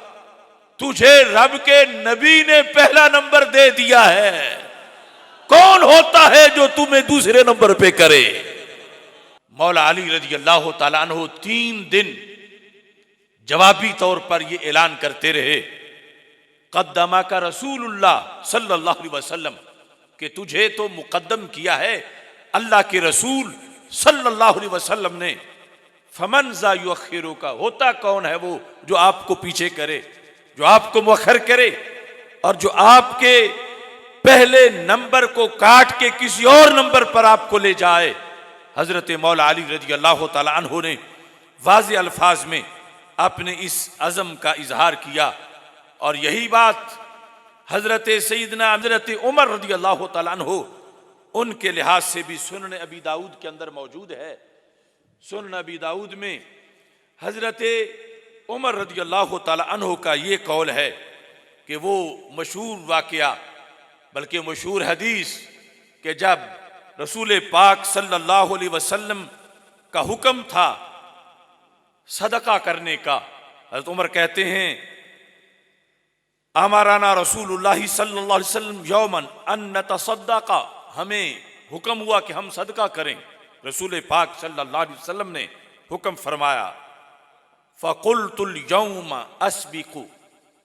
तुझे रब के नबी ने पहला नंबर दे दिया है, कौन होता है जो तुम्हें दूसरे नंबर पे करे। मौला अली रज़ी अल्लाह ताला अन्हु 3 दिन जवाबी तौर पर यह ऐलान करते रहे, क़द्दमा का रसूलुल्लाह सल्लल्लाहु अलैहि वसल्लम, कि तुझे तो मुक़द्दम किया है अल्लाह के रसूल सल्लल्लाहु अलैहि वसल्लम ने। फमन ज़ा युअख़िरु का, होता कौन है वो जो आपको पीछे करे, जो आपको मुअख़्ख़र करे और जो आपके पहले नंबर को काट के किसी और नंबर पर आपको ले जाए। हजरत मौला अली रज़ी अल्लाह ताला अन्हु ने वाज़ेह अल्फाज में अपने इस अज़म का इजहार किया और यही बात हजरत सैयदना हजरत उमर रज़ी अल्लाह ताला अन्हु उनके लिहाज से भी सुनन अबी दाऊद के अंदर मौजूद है। सुनन अबी दाऊद में हजरत उमर रज़ी अल्लाह ताला अन्हु का ये कौल है कि वो मशहूर वाक़या, बल्कि मशहूर हदीस, कि जब रसूल पाक सल्लल्लाहु अलैहि वसल्लम का हुक्म था सदका करने का, हज़रत उमर कहते हैं अमराना रसूलुल्लाह सल्लल्लाहु अलैहि वसल्लम यौमन अन नतसद्दक़, हमें हुक्म हुआ कि हम सदका करें। रसूल पाक सल्लल्लाहु अलैहि वसल्लम ने हुक्म फरमाया, फ़क़ुल्तुल यौम अस्बिक़ु,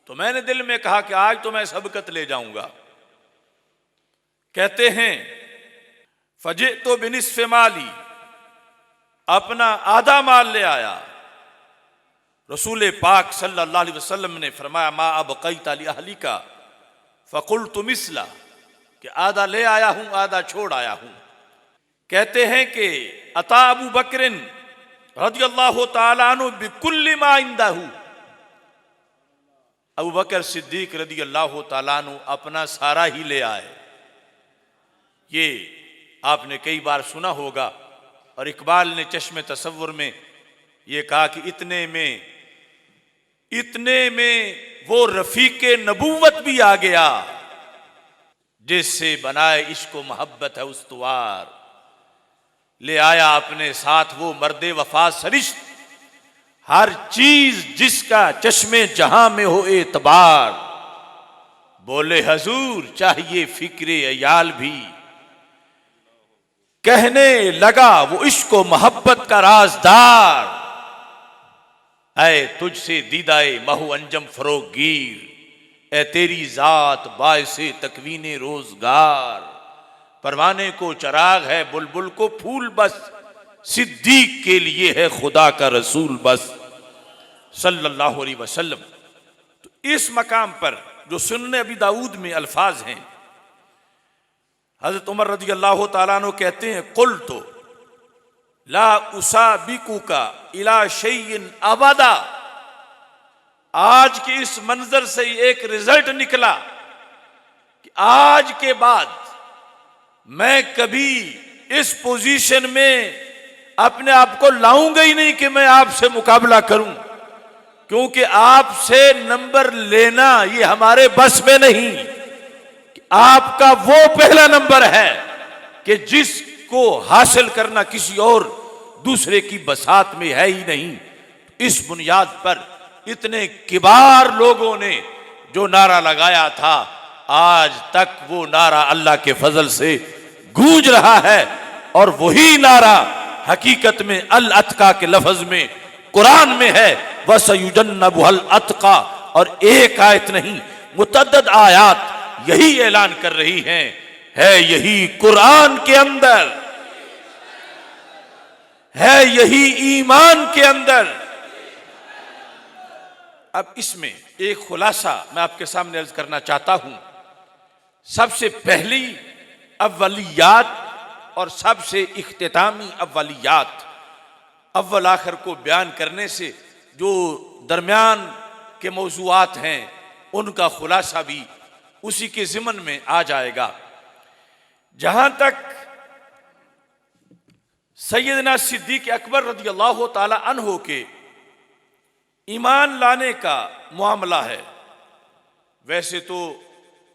तो मैंने दिल में कहा कि आज तो मैं सबकत ले जाऊंगा। कहते हैं फ़जिअतु बिनिस्फ़ि माली, अपना आधा माल ले आया। रसूल पाक सल्लल्लाहु अलैहि वसल्लम ने फरमाया, मा अबक़ैत ली अहलिका फ़क़ुल्तु मिस्ला, कि आधा ले आया हूं, आधा छोड़ आया हूं। कहते हैं कि अता अबू बकरिन रज़ियल्लाहु ताला अन्हु बिकुल्लि मा इंदहु, अबू बकर सिद्दीक रज़ियल्लाहु ताला अन्हु अपना सारा ही ले आए। ये आपने कई बार सुना होगा, और इकबाल ने चश्मे तसव्वुर में ये कहा कि इतने में वो रफीके नबूवत भी आ गया, जिससे बनाए इश्क व मोहब्बत है उस्तवार। ले आया अपने साथ वो मर्दे वफा सरिश्त, हर चीज जिसका चश्मे जहां में हो एतबार। बोले हजूर चाहिए फिक्रे अयाल भी, कहने लगा वो इश्क व मोहब्बत का राजदार। ऐ तुझसे दीदाए महु अंजम फरोगीर, ए तेरी जात बायसे तकवीने रोजगार। परवाने को चराग है बुलबुल को फूल बस, सिद्दीक के लिए है खुदा का रसूल बस सल्लल्लाहु अलैहि वसल्लम। तो इस मकाम पर जो सुन्ने अबी दाऊद में अल्फाज हैं, हजरत उमर रज़ियल्लाहु ताला अन्हु कहते हैं, कुल तो ला उसाबिकुका इला शैइन अबदा। आज के इस मंजर से एक रिजल्ट निकला कि आज के बाद मैं कभी इस पोजीशन में अपने आप को लाऊंगा ही नहीं कि मैं आपसे मुकाबला करूं, क्योंकि आपसे नंबर लेना ये हमारे बस में नहीं। आपका वो पहला नंबर है कि जिसको हासिल करना किसी और दूसरे की बसात में है ही नहीं। इस बुनियाद पर इतने किबार लोगों ने जो नारा लगाया था, आज तक वो नारा अल्लाह के फजल से गूंज रहा है। और वही नारा हकीकत में अल अतका के लफ्ज में कुरान में है, वसयुजन्नबुहुल अतका। और एक आयत नहीं, मुतअद्दिद आयात यही ऐलान कर रही हैं, है यही कुरान के अंदर, है यही ईमान के अंदर। अब इसमें एक खुलासा मैं आपके सामने अर्ज करना चाहता हूं। सबसे पहली अव्वलियात और सबसे इख्तितामी अव्वलियात, अव्वल आखिर को बयान करने से जो दरमियान के मौज़ूआत हैं उनका खुलासा भी उसी के ज़िमन में आ जाएगा। जहां तक सैयदना सिद्दीक़ अकबर रज़ियल्लाहु ताला अन्हु के ईमान लाने का मामला है, वैसे तो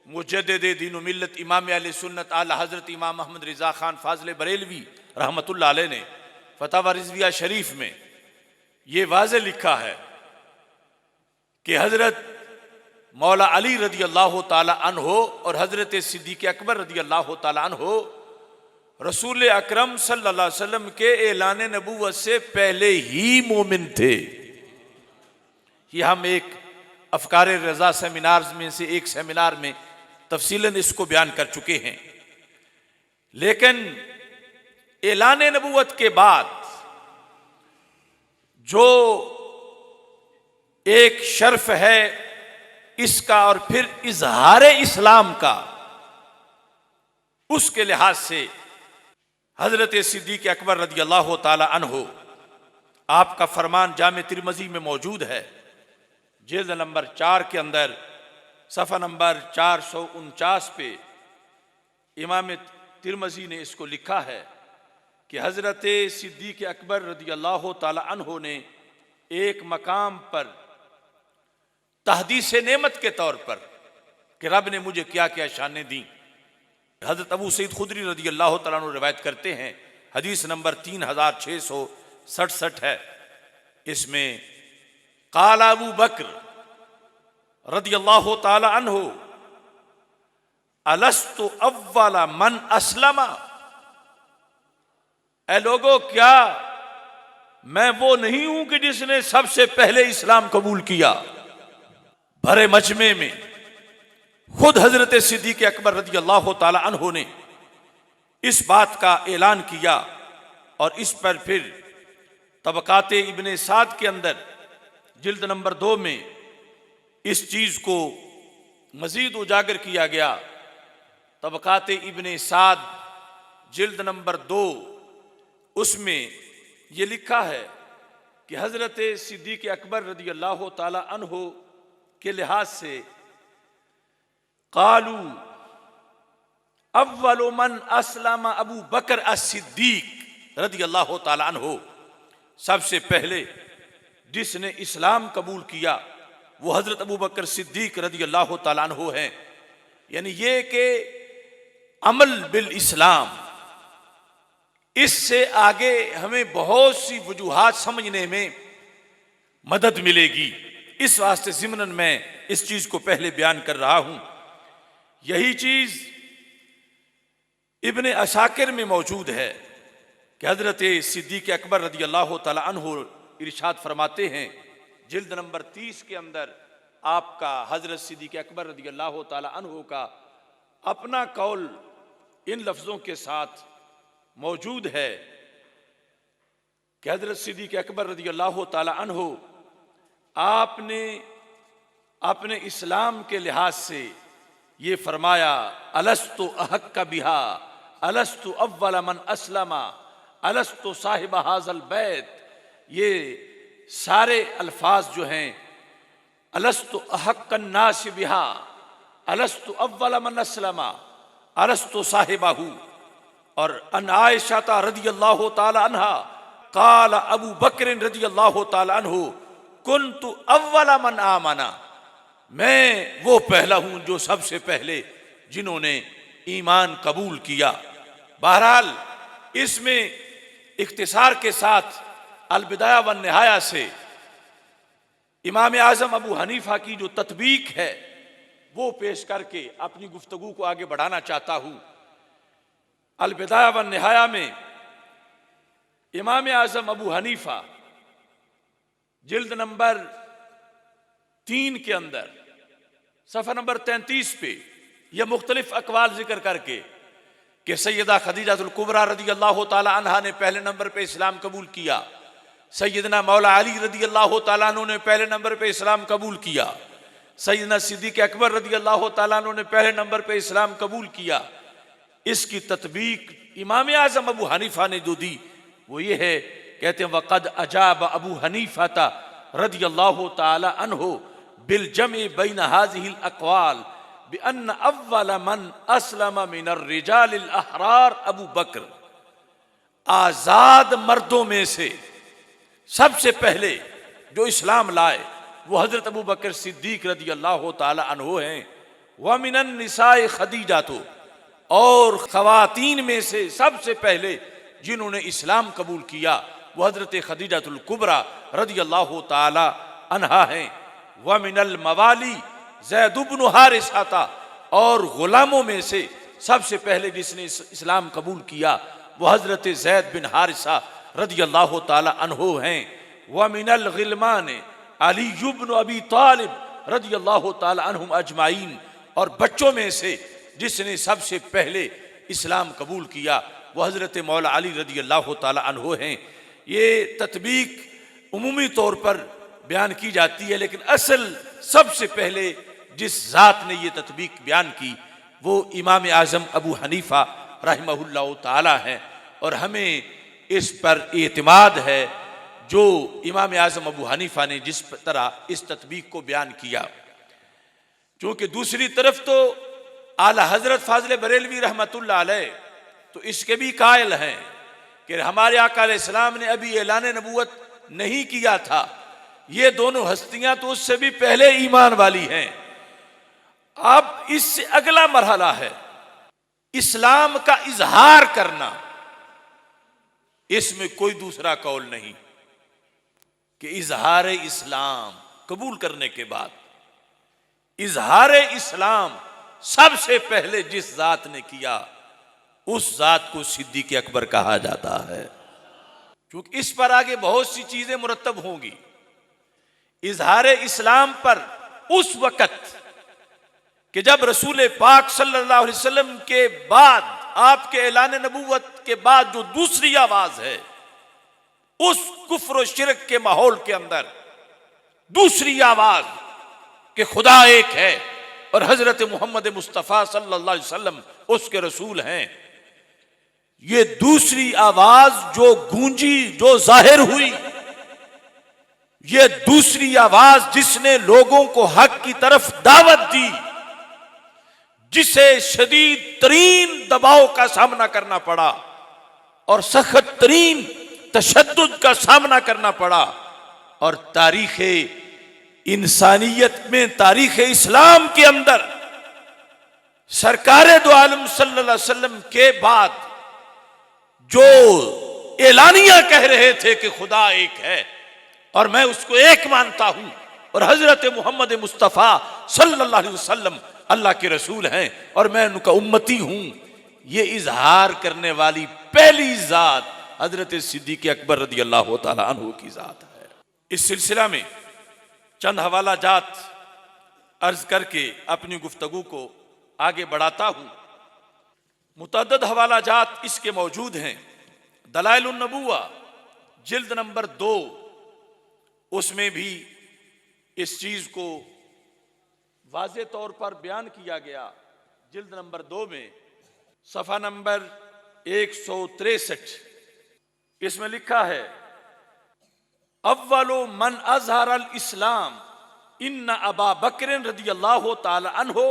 मुजद्दिद दीन व मिल्लत इमाम अहले सुन्नत आला हजरत इमाम अहमद रिज़ा खान फाज़िल बरेलवी रहमतुल्लाह अलैह ने फतवा रिज़विया शरीफ में ये वाज़े लिखा है कि हजरत मौला अली रज़ियल्लाहु ताला अन्हु और हजरत सिद्दीक़ अकबर रज़ियल्लाहु ताला अन्हु रसूल अकरम सल्लल्लाहु अलैहि वसल्लम के ऐलान नबूवत से पहले ही मोमिन थे। ये हम एक अफकार रजा सेमिनार्स में से एक सेमिनार में तफसीलन इसको बयान कर चुके हैं। लेकिन ऐलान नबूवत के बाद जो एक शर्फ है इसका और फिर इजहार इस्लाम का, उसके लिहाज से हजरत सिद्दीक़ अकबर रज़ियल्लाहु ताला अन्हु, आपका फरमान जामे तिरमिज़ी में मौजूद है, जिल्द नंबर 4 के अंदर सफ़ा नंबर 449 पे इमाम तिरमिज़ी ने इसको लिखा है कि हजरत सिद्दीक़ अकबर रज़ियल्लाहु ताला अन्हु ने एक मकाम पर तहदीस नेमत के तौर पर कि रब ने मुझे क्या क्या शानें दी, हजरत अबू सईद खुदरी रज़ियल्लाहु ताला अन्हु रिवायत करते हैं, हदीस नंबर 3667 है। इसमें काला अबू बकर रदियल्लाहु ताला अन्हु, अलस्तु अव्वला मन अस्लमा, ऐ लोगों क्या मैं वो नहीं हूं कि जिसने सबसे पहले इस्लाम कबूल किया। भरे मजमे में खुद हजरत सिद्दीक अकबर रदियल्लाहु ताला अन्हु ने इस बात का ऐलान किया और इस पर फिर तबकाते इब्ने साद के अंदर जिल्द नंबर 2 में इस चीज को मजीद उजागर किया गया। तबकाते इब्ने साद जिल्द नंबर 2, उसमें यह लिखा है कि हजरत सिद्दीक अकबर रदियल्लाहु ताला अन्हु के लिहाज से कालू अव्वल मन अस्लम अबू बकर as-सिद्दीक रदियल्लाहु ताला अन्हु, सबसे पहले जिसने इस्लाम कबूल किया वो हजरत अबू बकर सिद्दीक रदियल्लाहु ताला अन्हु हैं। यानी ये कि अमल बिल इस्लाम, इससे आगे हमें बहुत सी वजूहात समझने में मदद मिलेगी। इस वास्ते ज़िम्नन मैं इस चीज को पहले बयान कर रहा हूं। यही चीज इब्ने असाकिर में मौजूद है कि हजरत सिद्दीक अकबर रदियल्लाहु ताला अन्हु इरशाद फरमाते हैं, जिल्द नंबर 30 के अंदर आपका हजरत सिद्दीक अकबर रदियल्लाहु ताला अन्हु का अपना कौल इन लफ्जों के साथ मौजूद है कि हजरत सिद्दीक अकबर रदियल्लाहु ताला अन्हु आपने अपने इस्लाम के लिहाज से ये फरमाया, अलस्तु अहक्का बिहा, अलस्तु अव्वल मन अस्लमा, अलस्तु साहिब हाजल बैत। ये सारे अल्फाज जो हैं, अलस्तु अहक्कन नास बिहा, अलस्तु अव्वल मन अस्लमा, अलस्तु साहिबाहू। और अन आयशा रदियल्लाहु ताला अन्हा काल अबू बकर रदियल्लाहु ताला अन्हु कुन्तु अव्वल मन आमना, मैं वो पहला हूं जो सबसे पहले जिन्होंने ईमान कबूल किया। बहरहाल इसमें इख्तिसार के साथ अलबिदाया व निहाया से इमाम आजम अबू हनीफा की जो तत्बीक है वो पेश करके अपनी गुफ्तगू को आगे बढ़ाना चाहता हूं। अलबिदाया व निहाया में इमाम आजम अबू हनीफा जिल्द नंबर 3 के अंदर सफ़ा नंबर 33 पे यह मुख्तलिफ अकवाल जिक्र करके कि सैयदा खदीजातुल कुबरा रदियल्लाहु ताला अन्हा ने पहले नंबर पे इस्लाम कबूल किया, सैयदना मौला अली रदियल्लाहु ताला अन्हु ने पहले नंबर पे इस्लाम कबूल किया, सैयदना सिद्दीक अकबर रदियल्लाहु ताला अन्हु ने पहले नंबर पे इस्लाम कबूल किया। इसकी तत्बीक इमाम आजम अबू हनीफा ने जो दी वो ये है, कहते हैं वक़द अजाब अबू हनीफा रदियल्लाहु ताला अन्हु बिल जमे बैन हाज़िहिल अक़वाल बिअन्न अव्वल मन अस्लम मिनर रिजालिल अहरार अबू बकर। आजाद मर्दों में से सबसे पहले जो इस्लाम लाए वो हजरत अबू बकर सिद्दीक रदियल्लाहु ताला अन्हु हैं। व मिनन निसाए खदीजा, तो और खवातीन में से सबसे पहले जिन्होंने इस्लाम कबूल किया वो हजरत खदीजातुल कुबरा रदियल्लाहु ताला अन्हा हैं। व मिनल मवाली ज़ैद इब्न हारिसा, और गुलामों में से सबसे पहले जिसने इस्लाम कबूल किया वो हजरत ज़ैद बिन हारिसा रदियल्लाहु ताला अन्हु हैं। व मिनल गिलमान अली इब्न अबी तालिब रदियल्लाहु ताला अन्हुम अजमाइन, और बच्चों में से जिसने सबसे पहले इस्लाम कबूल किया वो हजरत मौला अली रदियल्लाहु ताला अन्हु हैं। ये तत्बीक उमूमी तौर पर बयान की जाती है, लेकिन असल सबसे पहले जिस जात ने ये तत्बीक बयान की वो इमाम आजम अबू हनीफा रहमहुल्लाह ताला है। और हमें इस पर एतमाद है जो इमाम आजम अबू हनीफा ने जिस तरह इस तत्बीक को बयान किया। क्योंकि दूसरी तरफ तो आला हजरत फाजिल बरेलवी रहमतुल्लाह अलैह तो इसके भी कायल हैं कि हमारे आका अलैहिस्सलाम ने अभी ऐलान नबूवत नहीं किया था। ये दोनों हस्तियां तो उससे भी पहले ईमान वाली हैं। अब इससे अगला मरहला है इस्लाम का इजहार करना। इसमें कोई दूसरा कौल नहीं कि इजहार इस्लाम कबूल करने के बाद इजहार इस्लाम सबसे पहले जिस जात ने किया उस जात को सिद्दीक अकबर कहा जाता है, क्योंकि इस पर आगे बहुत सी चीजें मुरत्तब होंगी। इजहार इस्लाम पर उस वक्त कि जब रसूल पाक सल्लल्लाहु अलैहि वसल्लम के बाद, आपके ऐलान नबूवत के बाद जो दूसरी आवाज है, उस कुफ्र और शिरक के माहौल के अंदर दूसरी आवाज कि खुदा एक है और हजरत मोहम्मद मुस्तफ़ा सल्लल्लाहु अलैहि वसल्लम उसके रसूल हैं, ये दूसरी आवाज जो गूंजी, जो जाहिर हुई, ये दूसरी आवाज जिसने लोगों को हक की तरफ दावत दी, जिसे शदीद तरीन दबाव का सामना करना पड़ा और सख्त तरीन तशद्दुद का सामना करना पड़ा, और तारीख इंसानियत में, तारीख इस्लाम के अंदर सरकारे दो आलम सल्लल्लाहु अलैहि वसल्लम के बाद जो एलानिया कह रहे थे कि खुदा एक है और मैं उसको एक मानता हूं और हजरत मोहम्मद मुस्तफ़ा सल्लल्लाहु अलैहि वसल्लम अल्लाह के रसूल हैं और मैं उनका उम्मती हूं, ये इजहार करने वाली पहली जात हजरत सिद्दीक अकबर रदी अल्लाह तआला अन्हु की जात है। इस सिलसिला में चंद हवाला जात अर्ज करके अपनी गुफ्तगू को आगे बढ़ाता हूं। मुतअद्दिद हवाला जात इसके मौजूद हैं। दलाइलुन नबुव्वा जिल्द नंबर 2, उसमें भी इस चीज को वाज़े तौर पर बयान किया गया। जिल्द नंबर 2 में सफ़ा नंबर 163, इसमें लिखा है, अव्वलु मन अज़हर अल इस्लाम इन्ना अबा बकर रदियल्लाहु ताला अन्हु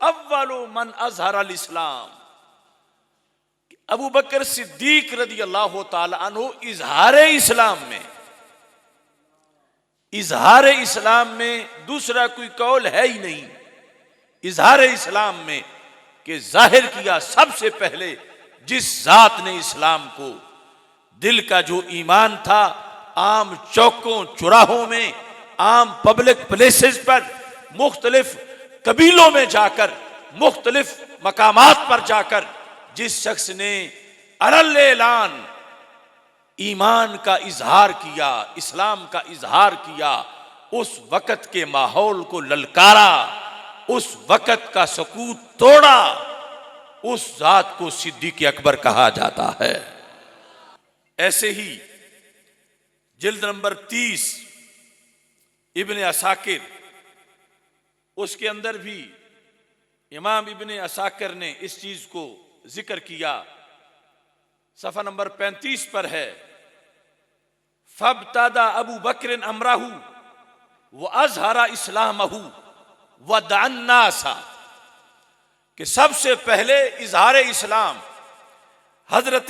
अव्वलु मन अज़हर अल इस्लाम। अबू बकर सिद्दीक रदियल्लाहु ताला अन्हु इजहार इस्लाम में दूसरा कोई कौल है ही नहीं। इजहार इस्लाम में कि जाहिर किया सबसे पहले जिस जात ने इस्लाम को, दिल का जो ईमान था, आम चौकों चौराहों में, आम पब्लिक प्लेसेस पर, मुख्तलिफ कबीलों में जाकर, मुख्तलिफ मकामात पर जाकर जिस शख्स ने अलल ऐलान ईमान का इजहार किया, इस्लाम का इजहार किया, उस वक़्त के माहौल को ललकारा, उस वक़्त का सकूत तोड़ा, उस जात को सिद्दीक अकबर कहा जाता है। ऐसे ही जिल्द नंबर 30 इब्ने असाकिर, उसके अंदर भी इमाम इब्ने असाकिर ने इस चीज को जिक्र किया। सफ़ा नंबर 35 पर है, फब्तदा अबू बकर अमराहू व अज़हरा इस्लामहू व दअन्नासा, कि सबसे पहले इजहार इस्लाम हजरत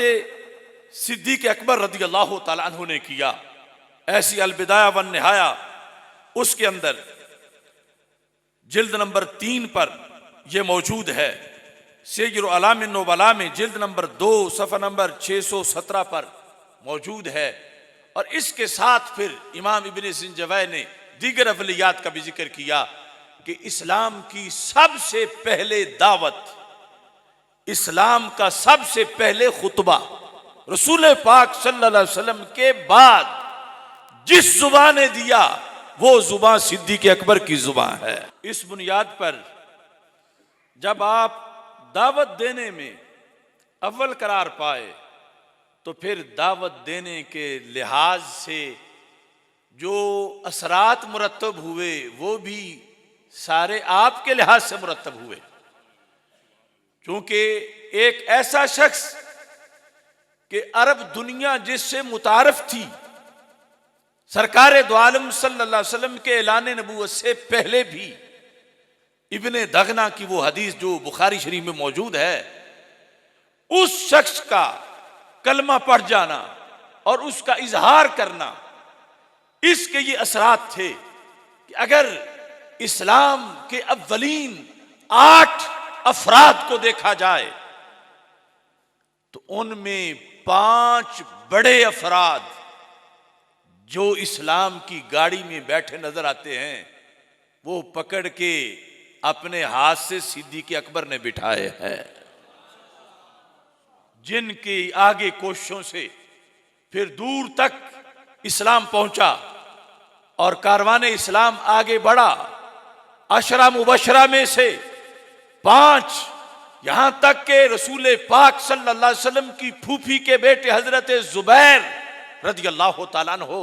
सिद्दीक अकबर रदी अल्लाह तआला अन्हु ने किया। ऐसी अलबिदाया वन निहाया उसके अंदर जिल्द नंबर 3 पर यह मौजूद है। सियर अलामिन नुबला में जिल्द नंबर 2 सफ़ा नंबर 617 पर मौजूद है। और इसके साथ फिर इमाम इब्ने सिंजवै ने दीगर अवलियात का भी जिक्र किया कि इस्लाम की सबसे पहले दावत, इस्लाम का सबसे पहले खुतबा रसूल पाक सल्लल्लाहु अलैहि वसल्लम के बाद जिस जुबान ने दिया वो जुबान सिद्दीक अकबर की जुबान है। इस बुनियाद पर जब आप दावत देने में अव्वल करार पाए तो फिर दावत देने के लिहाज से जो असरात मुरत्तब हुए वो भी सारे आपके लिहाज से मुरत्तब हुए, क्योंकि एक ऐसा शख्स कि अरब दुनिया जिससे मुतारफ थी, सरकार दो आलम सल्लल्लाहु अलैहि वसल्लम के ऐलान नबूवत से पहले भी इब्ने दगना की वो हदीस जो बुखारी शरीफ में मौजूद है, उस शख्स का कलमा पढ़ जाना और उसका इजहार करना, इसके ये असरात थे कि अगर इस्लाम के अव्वलीन 8 अफराद को देखा जाए तो उनमें 5 बड़े अफराद जो इस्लाम की गाड़ी में बैठे नजर आते हैं वो पकड़ के अपने हाथ से सिद्दीक़ अकबर ने बिठाए हैं, जिनके आगे कोशिशों से फिर दूर तक इस्लाम पहुंचा और कारवान इस्लाम आगे बढ़ा। अशरा मुबशरा में से 5, यहां तक के रसूल पाक सल्लल्लाहु अलैहि वसल्लम की फूफी के बेटे हजरत जुबैर रदी अल्लाह तआला अन्हु,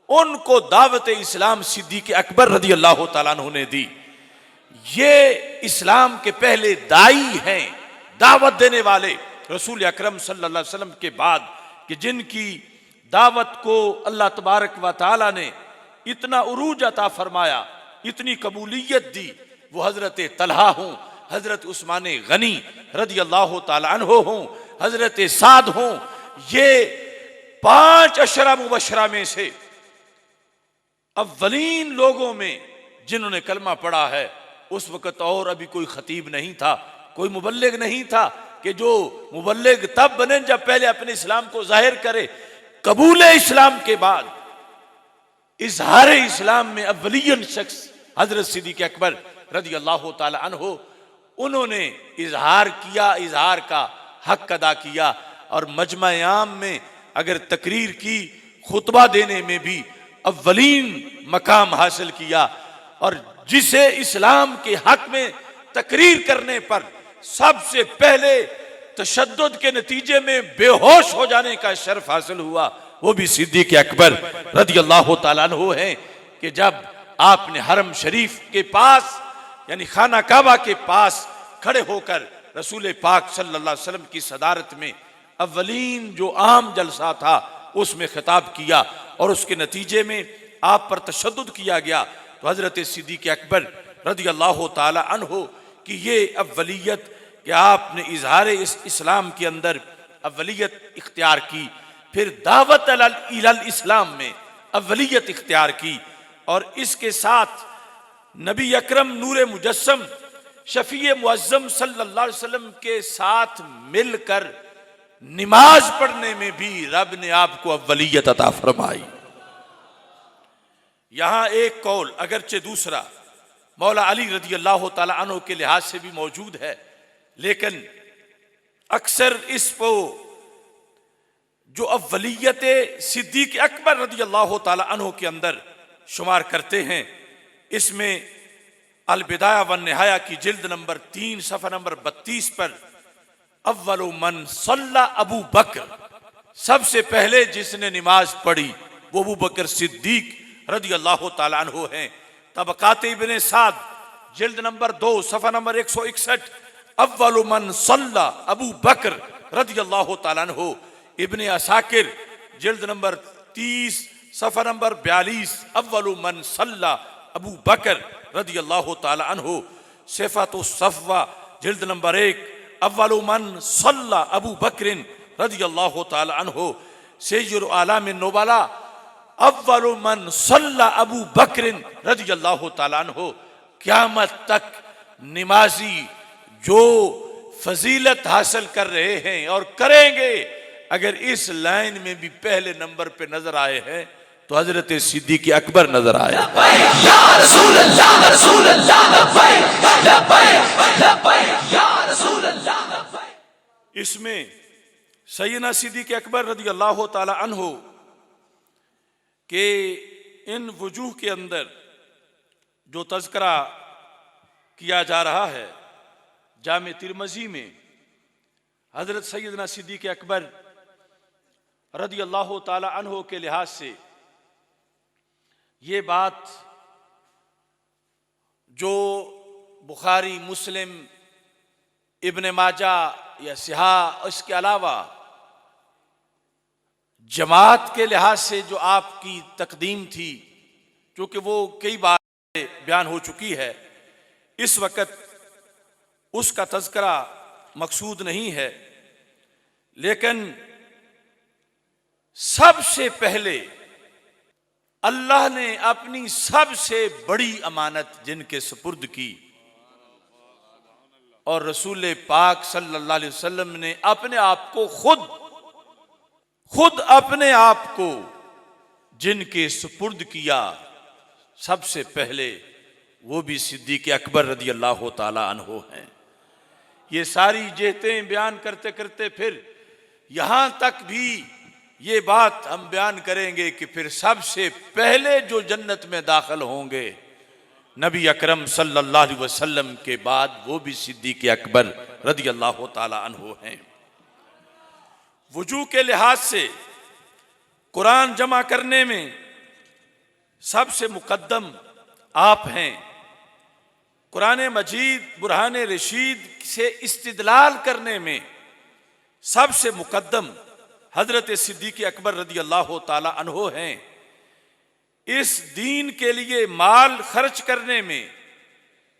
उनको दावत इस्लाम सिद्दीक़ अकबर रदी अल्लाह तआला अन्हु ने दी। ये इस्लाम के पहले दाई हैं, दावत देने वाले रसूल अकरम सल्लल्लाहु अलैहि वसल्लम के बाद, कि जिनकी दावत को अल्लाह तबारक व तआला ने इतना उरूज अता फरमाया, इतनी कबूलियत दी। वो हजरत तलहा हूं, हजरत उस्मान गनी रदी अल्लाह तआला अन्हु हूं, हजरत साद हूं, ये 5 अशरा मुबशरा में से अव्वलीन लोगों में जिन्होंने कलमा पढ़ा है। उस वक्त और अभी कोई खतीब नहीं था, कोई मुबल्लिग नहीं था, कि जो मुबल्लिग तब बने जब पहले अपने इस्लाम को जाहिर करे। कबूल इस्लाम के बाद इजहार इस्लाम में अव्वलियन शख्स हजरत सिद्दीक़ अकबर रदी अल्लाह तआला अन्हु, उन्होंने इजहार किया, इजहार का हक अदा किया और मजमा आम में अगर तकरीर की, खुतबा देने में भी अव्वलीन मकाम हासिल किया। और जिसे इस्लाम के हक में तकरीर करने पर सबसे पहले तशद्दुद के नतीजे में बेहोश हो जाने का शर्फ हासिल हुआ, वो भी सिद्दीक़ अकबर रदी अल्लाह तआला अन्हु हैं। कि जब आपने हरम शरीफ के पास यानी खाना काबा के पास खड़े होकर रसूल पाक सल्लल्लाहु अलैहि वसल्लम की सदारत में अव्वलीन जो आम जलसा था उसमें खिताब किया और उसके नतीजे में आप पर तशद्दुद किया गया, तो हजरत सिद्दीक़ अकबर रदी अल्लाह तआला अन्हु कि ये अव्वलियत कि आपने इजहार इस्लाम के अंदर अव्वलियत इख्तियार की, फिर दावत इलल इस्लाम में अव्वलियत इख्तियार की, और इसके साथ नबी अकरम नूर मुजस्सम शफी मुअज्जम सल्लल्लाहु अलैहि वसल्लम के साथ मिलकर नमाज पढ़ने में भी रब ने आपको अव्वलियत अता फरमाई। यहां एक कौल अगरचे दूसरा मौला अली रदी अल्लाह तआला अन्हु के लिहाज से भी मौजूद है, लेकिन अक्सर इसको जो अव्वलियत सिद्दीक़ अकबर रदी अल्लाह तआला अन्हु के अंदर शुमार करते हैं, इसमें अल बिदाया व निहाया की जिल्द नंबर 3 सफ़ा नंबर 32 पर अव्वलु मन सल्ला अबू बकर, सबसे पहले जिसने नमाज पढ़ी वो अबू बकर सिद्दीक रदी अल्लाह तआला अन्हु हैं। तबक़ात इब्ने साद जिल्द नंबर 2 सफ़ा नंबर 161 अव्वलु मन सल्ला अबू बकर रदी अल्लाह तआला अन्हु। इब्ने असाकिर जिल्द नंबर 30 सफ़ा नंबर 42 अव्वलु मन सल्ला अबू बकर रदी अल्लाह तआला अन्हु। सिफ़ातुस सफ़वा जिल्द नंबर 1 अव्वलु मन सल्ला अबू बकरिन रदी अल्लाह तआला अन्हु। सय्यिदुल आलाम नुबला अव्वलु मन सल्ला अबू बकरिन रदी अल्लाह तआला अन्हु। क़यामत तक नमाजी जो फजीलत हासिल कर रहे हैं और करेंगे, अगर इस लाइन में भी पहले नंबर पे नजर आए हैं तो हजरत सिद्दीक़ अकबर नजर आए। इसमें सैयदना सिद्दीक़ अकबर रदी अल्लाह तआला अन्हु के इन वजूह के अंदर जो तज़किरा किया जा रहा है, जामे तिरमिज़ी में हजरत सैयदना सिद्दीक़ अकबर रदी अल्लाह तआला अन्हु के लिहाज से ये बात जो बुखारी, मुस्लिम, इब्ने माजा या सिहा, इसके अलावा जमात के लिहाज से जो आपकी तकदीम थी, क्योंकि वो कई बार बयान हो चुकी है, इस वक्त उसका तज़किरा मकसूद नहीं है। लेकिन सबसे पहले अल्लाह ने अपनी सबसे बड़ी अमानत जिनके सुपुर्द की और रसूल पाक सल्लल्लाहु अलैहि वसल्लम ने अपने आप को खुद अपने आप को जिनके सुपुर्द किया, सबसे पहले वो भी सिद्दीक अकबर रदी अल्लाह ताला अन्हो हैं। ये सारी जेहतें बयान करते करते फिर यहाँ तक भी ये बात हम बयान करेंगे कि फिर सबसे पहले जो जन्नत में दाखिल होंगे नबी अकरम सल्लल्लाहु अलैहि वसल्लम के बाद, वो भी सिद्दीक अकबर रदी अल्लाह ताला अन्हो हैं। वजू के लिहाज से कुरान जमा करने में सबसे मुकद्दम आप हैं। कुरान मजीद बुरहान रशीद से इस्तिदलाल करने में सबसे मुकद्दम हजरत सिद्दीक अकबर रदी अल्लाह ताला अन्हो हैं। इस दीन के लिए माल खर्च करने में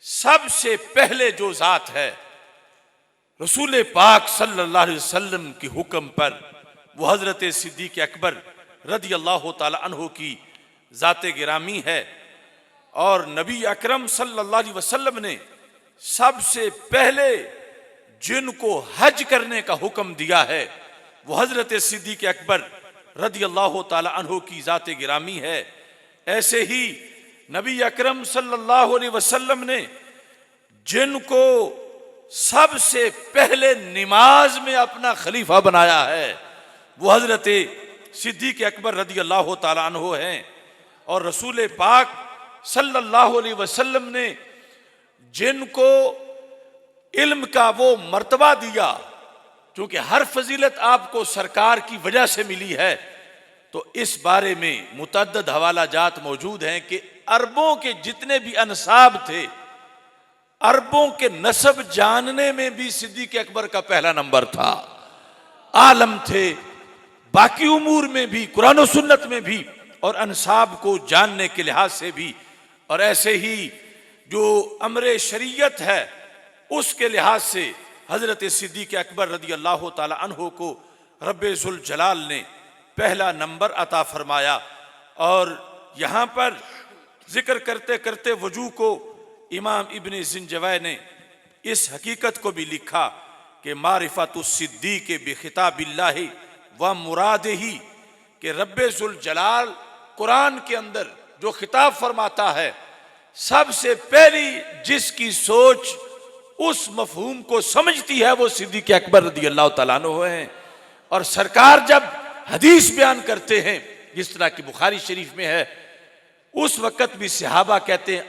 सबसे पहले जो जात है रसूल पाक सल्लल्लाहु अलैहि वसल्लम के हुक्म पर, वो हजरत सिद्दीक अकबर रदी अल्लाह ताला अन्हो की जाते गिरामी है। और नबी अकरम सल्लल्लाहु अलैहि वसल्लम ने सबसे पहले जिनको हज करने का हुक्म दिया है वो हजरत सिद्दीक अकबर रदी अल्लाह ताला अन्हो की जाते गिरामी है। ऐसे ही नबी अकरम सल्लल्लाहु अलैहि वसल्लम ने जिनको सबसे पहले नमाज में अपना खलीफा बनाया है वो हजरत सिद्दीक अकबर रदी अल्लाह ताला अन्हो हैं। और रसूल पाक सल्लल्लाहु अलैहि वसल्लम ने जिनको इल्म का वो मर्तबा दिया, क्योंकि हर फजीलत आपको सरकार की वजह से मिली है, तो इस बारे में मुतअद्दिद हवाला जात मौजूद हैं कि अरबों के जितने भी अनसाब थे, अरबों के नसब जानने में भी सिद्दीक अकबर का पहला नंबर था। आलम थे बाकी उमूर में भी, कुरान और सुन्नत में भी, और अनसाब को जानने के लिहाज से भी। और ऐसे ही जो अमरे शरीयत है उसके लिहाज से हजरत सिद्दीक अकबर रदी अल्लाह ताला अन्हो को रब्बे जुल जलाल ने पहला नंबर अता फरमाया। और यहाँ पर जिक्र करते करते वजू को इमाम इब्न ज़िंजवै ने इस हकीकत को भी लिखा कि मारिफतुस सिद्दीक बिखिताबिल्लाहि व मुरादिही, कि रब्बे जुल जलाल कुरान के अंदर जो खिताब फरमाता है, सबसे पहली जिसकी सोच उस मफहूम को समझती है वो सिद्दीक अकबर रदी अल्लाह ताला अन्हु हैं। और सरकार जब हदीस बयान करते हैं, जिस तरह की बुखारी शरीफ में है, उस वक़्त भी सहाबा कहते हैं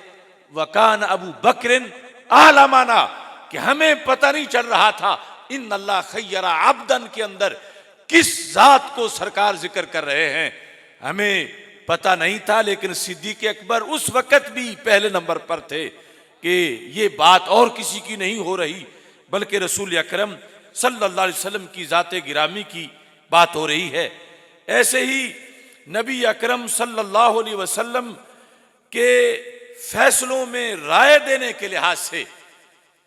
वकान अबू बकरिन आलमाना, कि हमें पता नहीं चल रहा था इन अल्लाह खैरा अब्दन के अंदर किस जात को सरकार जिक्र कर रहे हैं, हमें पता नहीं था। लेकिन सिद्दीक अकबर उस वक़्त भी पहले नंबर पर थे कि ये बात और किसी की नहीं हो रही, बल्कि रसूल अकरम सल्लल्लाहु अलैहि वसल्लम की जाते गिरामी की बात हो रही है। ऐसे ही नबी अकरम सल्लल्लाहु अलैहि वसल्लम के फैसलों में राय देने के लिहाज से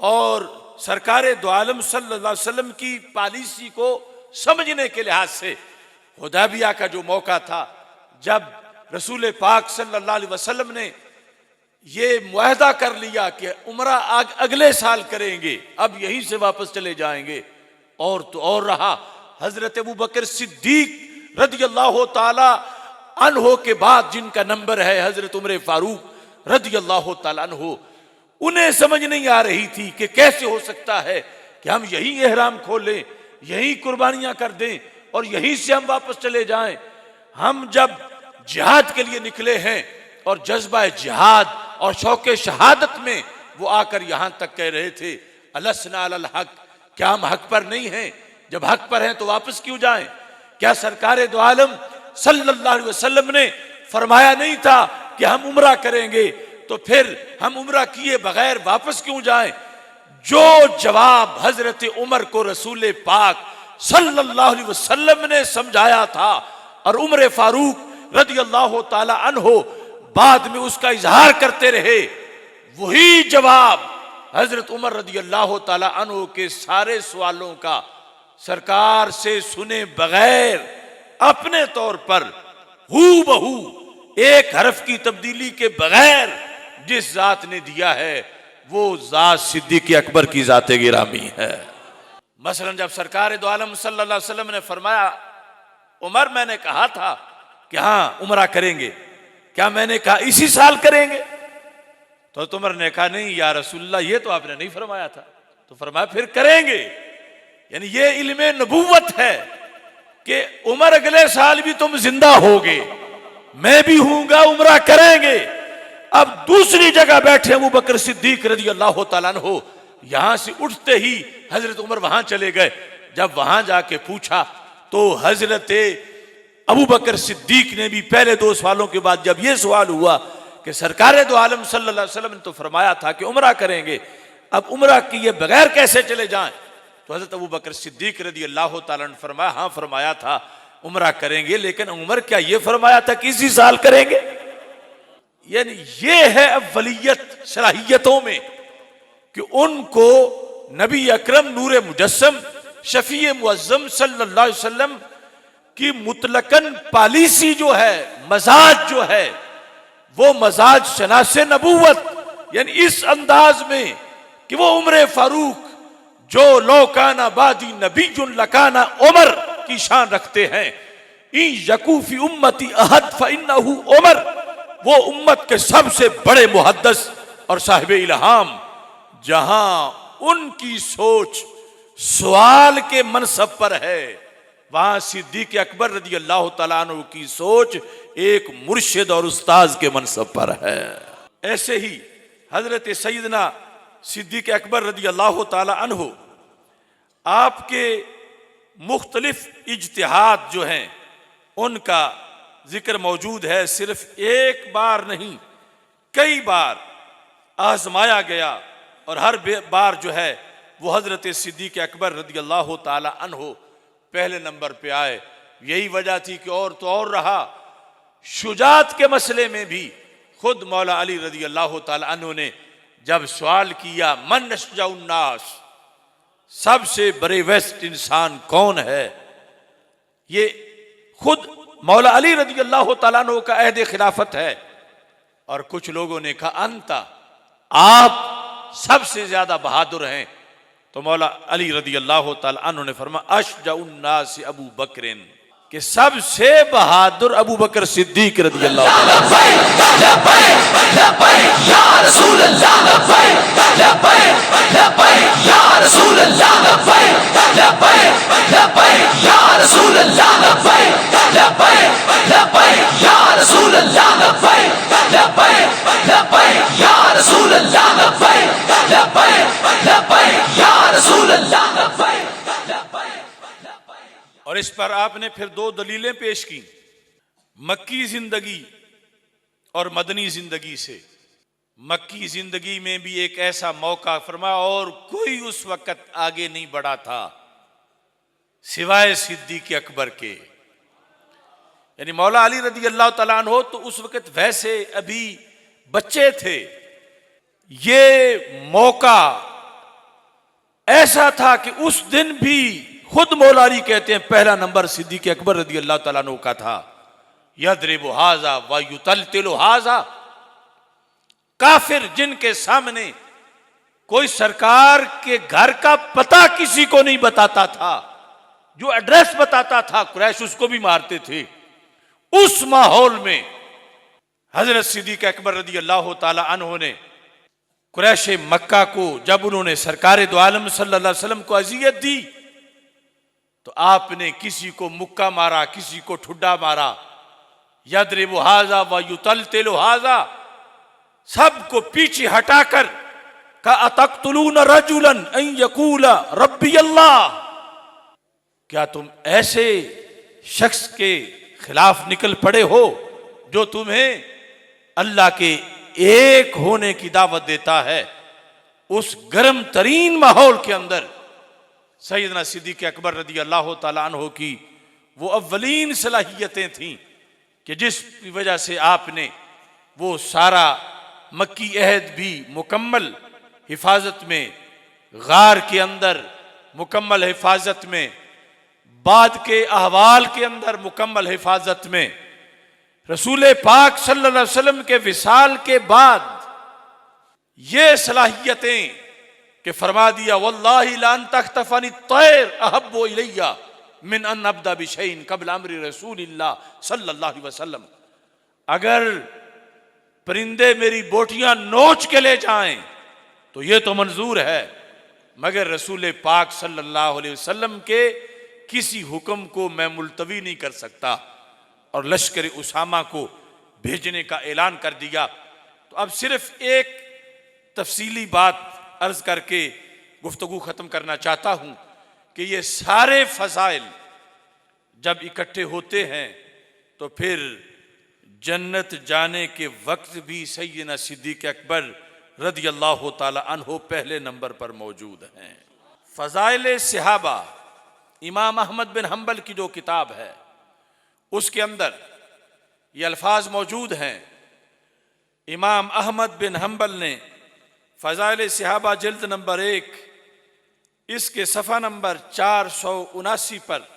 और सरकार दो आलम सल्लल्लाहु अलैहि वसल्लम की पॉलिसी को समझने के लिहाज से हुदैबिया का जो मौका था, जब रसूल पाक सल्लल्लाहु अलैहि वसल्लम ने ये मुआहदा कर लिया कि उम्रा अगले साल करेंगे, अब यहीं से वापस चले जाएंगे, और तो और रहा हजरत अबू बकर सिद्दीक रदी अल्लाह ताला अन्हो के बाद जिनका नंबर है हजरत उमर फारूक रदी अल्लाह ताला अन्हो, उन्हें समझ नहीं आ रही थी कि कैसे हो सकता है कि हम यहीं एहराम खोलें, यहीं कुर्बानियां कर दें और यहीं से हम वापस चले जाएं। हम जब जिहाद के लिए निकले हैं और जज्बा जिहाद और शौक़े शहादत में वो आकर यहां तक कह रहे थे अलसना अलल हक, क्या हम हक पर नहीं हैं? जब हक पर हैं तो वापस क्यों जाएं? क्या सरकार दो आलम सल्लल्लाहु अलैहि वसल्लम ने फरमाया नहीं था कि हम उम्रा करेंगे, तो फिर हम उम्रा किए बगैर वापस क्यों जाएं? जो जवाब हजरत उमर को रसूल पाक सल्लल्लाहु अलैहि वसल्लम ने समझाया था और उमर फारूक रदी अल्लाह ताला अन्हो बाद में उसका इजहार करते रहे, वही जवाब हजरत उमर रदी अल्लाह ताला अन्हो के सारे सवालों का सरकार से सुने बगैर अपने तौर पर हू बहू एक हरफ की तब्दीली के बगैर जिस जात ने दिया है वो जात सिद्दीक अकबर की जाते गिरामी है। मसलन जब सरकार दो आलम सल्लल्लाहु अलैहि वसल्लम ने फरमाया उमर मैंने कहा था कि हाँ उम्रा करेंगे, क्या मैंने कहा इसी साल करेंगे? तो उमर ने कहा नहीं या रसूलल्लाह, ये तो आपने नहीं फरमाया था। तो फरमाया फिर करेंगे। यानी ये इल्मे नबूवत है कि उमर अगले साल भी तुम जिंदा होगे, मैं भी हूंगा, उमरा करेंगे। अब दूसरी जगह बैठे अबू बकर सिद्दीक रज़ी अल्लाह तआला अन्हु, यहां से उठते ही हजरत उमर वहां चले गए। जब वहां जाके पूछा तो हजरत अबू बकर सिद्दीक ने भी पहले 2 सवालों के बाद जब यह सवाल हुआ कि सरकार दो आलम सल्लल्लाहु अलैहि वसल्लम ने तो फरमाया था कि उमरा करेंगे, अब उमरा किए बगैर कैसे चले जाएं? तो हजरत अबू बकर सिद्दीक रज़ी अल्लाह तआला ने फरमाया, हाँ फरमाया था उमरा करेंगे, लेकिन उमर क्या ये फरमाया था कि इसी साल करेंगे? यानी ये है अव्वलियत सलाहियतों में कि उनको नबी अकरम नूर मुजस्सम शफी मुअज्जम सल्लल्लाहु अलैहि वसल्लम की मुतलकन पॉलिसी जो है, मजाज जो है, वो मजाज शनासे नबूवत, यानी इस अंदाज में कि वो उम्र फारूक जो लौकाना बादी नबीजुन लकाना उमर की शान रखते हैं। इन यकूफी उम्मती अहद फइन्नहु उमर, वो उम्मत के सबसे बड़े मुहद्दिस और साहिब इल्हाम, जहां उनकी सोच सवाल के मनसब पर है, वहां सिद्दीक अकबर रज़ी अल्लाह तआला अन्हु की सोच एक मुर्शिद और उस्ताज के मनसब पर है। ऐसे ही हजरत सैयदना सिद्दीक अकबर रज़ी अल्लाह तआला अन्हु, आपके मुख्तलिफ इज्तिहाद जो हैं उनका जिक्र मौजूद है। सिर्फ एक बार नहीं, कई बार आजमाया गया और हर बार जो है वो हजरत सिद्दीक अकबर रज़ी अल्लाह तआला अन्हु पहले नंबर पे आए। यही वजह थी कि और तो और रहा, शुजात के मसले में भी खुद मौला अली रज़ी अल्लाह तआला अन्हु ने जब सवाल किया मन अशजाउन नास, सबसे बड़े वेस्ट इंसान कौन है, ये खुद मौला अली रज़ी अल्लाह तआला अन्हु का अहद खिलाफत है। और कुछ लोगों ने कहा अंता, आप सबसे ज्यादा बहादुर हैं। तो मौला अली रज़ी अल्लाह तआला अन्हु ने फरमाया अशजाउन नास अबू बकरिन, कि सबसे बहादुर अबू बकर सिद्दीक रज़ी अल्लाह और इस पर आपने फिर 2 दलीलें पेश की, मक्की जिंदगी और मदनी जिंदगी से। मक्की जिंदगी में भी एक ऐसा मौका फरमाया और कोई उस वक्त आगे नहीं बढ़ा था सिवाय सिद्दीक अकबर के, यानी मौला अली रज़ी अल्लाह तआला अन्हु तो उस वक्त वैसे अभी बच्चे थे। ये मौका ऐसा था कि उस दिन भी खुद मौला अली कहते हैं पहला नंबर सिद्दीक अकबर रज़ी अल्लाह तआला अन्हु का था। यदरिबु हाजा व युतलतिलु हाजा, काफिर जिनके सामने कोई सरकार के घर का पता किसी को नहीं बताता था, जो एड्रेस बताता था कुरैश उसको भी मारते थे, उस माहौल में हजरत सिद्दीक अकबर रज़ी अल्लाह तआला अन्हु ने कुरैश मक्का को जब उन्होंने सरकार दो आलम सल्लल्लाहु अलैहि वसल्लम को अजियत दी तो आपने किसी को मुक्का मारा, किसी को ठुड्डा मारा। यदरिबु हाजा व युतलतिलु हाजा, सबको पीछे हटाकर का अतक्तुलून रजुलन अन यकूला रब्बी अल्लाह, क्या तुम ऐसे शख्स के खिलाफ निकल पड़े हो जो तुम्हें अल्लाह के एक होने की दावत देता है। उस गर्म तरीन माहौल के अंदर सैयदना सिद्दीक अकबर रज़ी अल्लाह तआला अन्हु की वो अव्वलीन सलाहियतें थीं कि जिस वजह से आपने वो सारा मक्की अहद भी मुकम्मल हिफाजत में, गार के अंदर मुकम्मल हिफाजत में, बाद के अहवाल के अंदर मुकम्मल हिफाजत में, रसूल पाक सल्लल्लाहु अलैहि वसल्लम के विसाल के बाद ये सलाहियतें कि फरमा दिया वल्लाहि ला अन तख्तफनी तैर अहब्बु इलैया मिन अन अब्दा बिशैइन क़ब्ल अम्रि रसूलिल्लाह सल्लल्लाहु अलैहि वसल्लम। अगर परिंदे मेरी बोटियां नोच के ले जाएं तो ये तो मंजूर है, मगर रसूल पाक सल्लल्लाहु अलैहि वसल्लम के किसी हुक्म को मैं मुलतवी नहीं कर सकता। और लश्कर उसामा को भेजने का ऐलान कर दिया। तो अब सिर्फ एक तफसीली बात अर्ज करके गुफ्तगू ख़त्म करना चाहता हूं कि ये सारे फ़ज़ाइल जब इकट्ठे होते हैं तो फिर जन्नत जाने के वक्त भी सैयदना सिद्दीक़ अकबर रदियल्लाहु ताला अन्हु पहले नंबर पर मौजूद हैं। फ़ज़ाइल सहाबा इमाम अहमद बिन हम्बल की जो किताब है उसके अंदर ये अल्फाज मौजूद हैं। इमाम अहमद बिन हम्बल ने फ़ज़ाइल सहाबा जिल्द नंबर 1 इसके सफ़ा नंबर 479 पर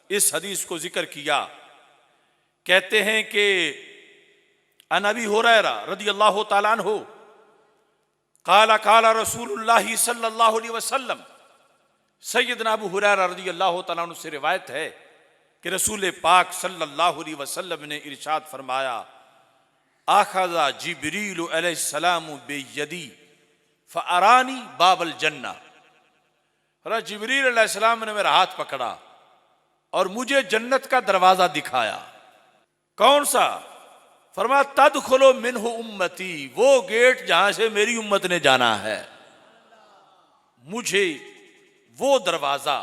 इस हदीस को जिक्र किया। कहते हैं कि अन अबी हुरैरा रदियल्लाहु ताला अन्हु काला काला रसूलुल्लाह सल्लल्लाहु अलैहि वसल्लम, सैयदना अबू हुरैरा रदियल्लाहु ताला अन्हु से रिवायत है कि रसूल पाक सल्लल्लाहु अलैहि वसल्लम ने इरशाद फरमाया, आखज़ा जिब्रील अलैहिस्सलाम बियदी फ़अरानी बाबल जन्ना। जिब्रील अलैहिस्सलाम ने मेरा हाथ पकड़ा और मुझे जन्नत का दरवाजा दिखाया। कौन सा? फरमा तदखुलु मिन्हु उम्मती, वो गेट जहां से मेरी उम्मत ने जाना है। मुझे वो दरवाजा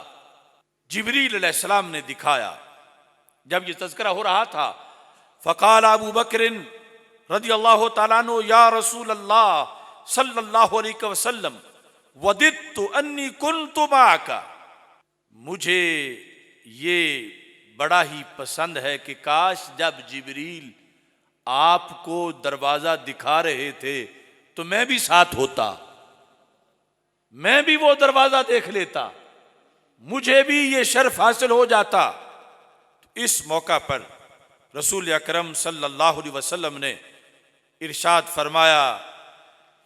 जिब्रील अलैहिस्सलाम ने दिखाया। जब ये तज़किरा हो रहा था, फ़क़ाल अबू बकरिन रदियल्लाहु ताला अन्हु या रसूल अल्लाह सल्लल्लाहु अलैहि वसल्लम वदित्तु अन्नी कुन्तु माका, मुझे ये बड़ा ही पसंद है कि काश जब जिब्रील आपको दरवाजा दिखा रहे थे तो मैं भी साथ होता, मैं भी वो दरवाजा देख लेता, मुझे भी ये शर्फ हासिल हो जाता। तो इस मौका पर रसूल अकरम सल्लल्लाहु अलैहि वसल्लम ने इरशाद फरमाया,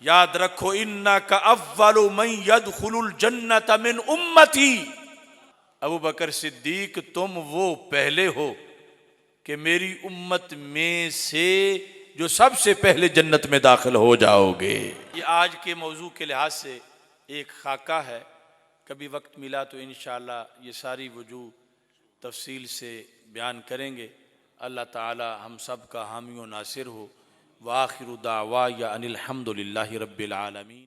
याद रखो इन्नका अव्वलु मन यदखुलुल जन्नत मिन उम्मती। अबू बकर सिद्दीक तुम वो पहले हो कि मेरी उम्मत में से जो सबसे पहले जन्नत में दाखिल हो जाओगे। ये आज के मौजू के लिहाज से एक खाका है, कभी वक्त मिला तो इंशाअल्लाह ये सारी वजूह तफसील से बयान करेंगे। अल्लाह ताला हम सब का हामी व नासिर हो। व आखिरु दावा या अनिल हम्दुलिल्लाहि रब्बिल आलमीन।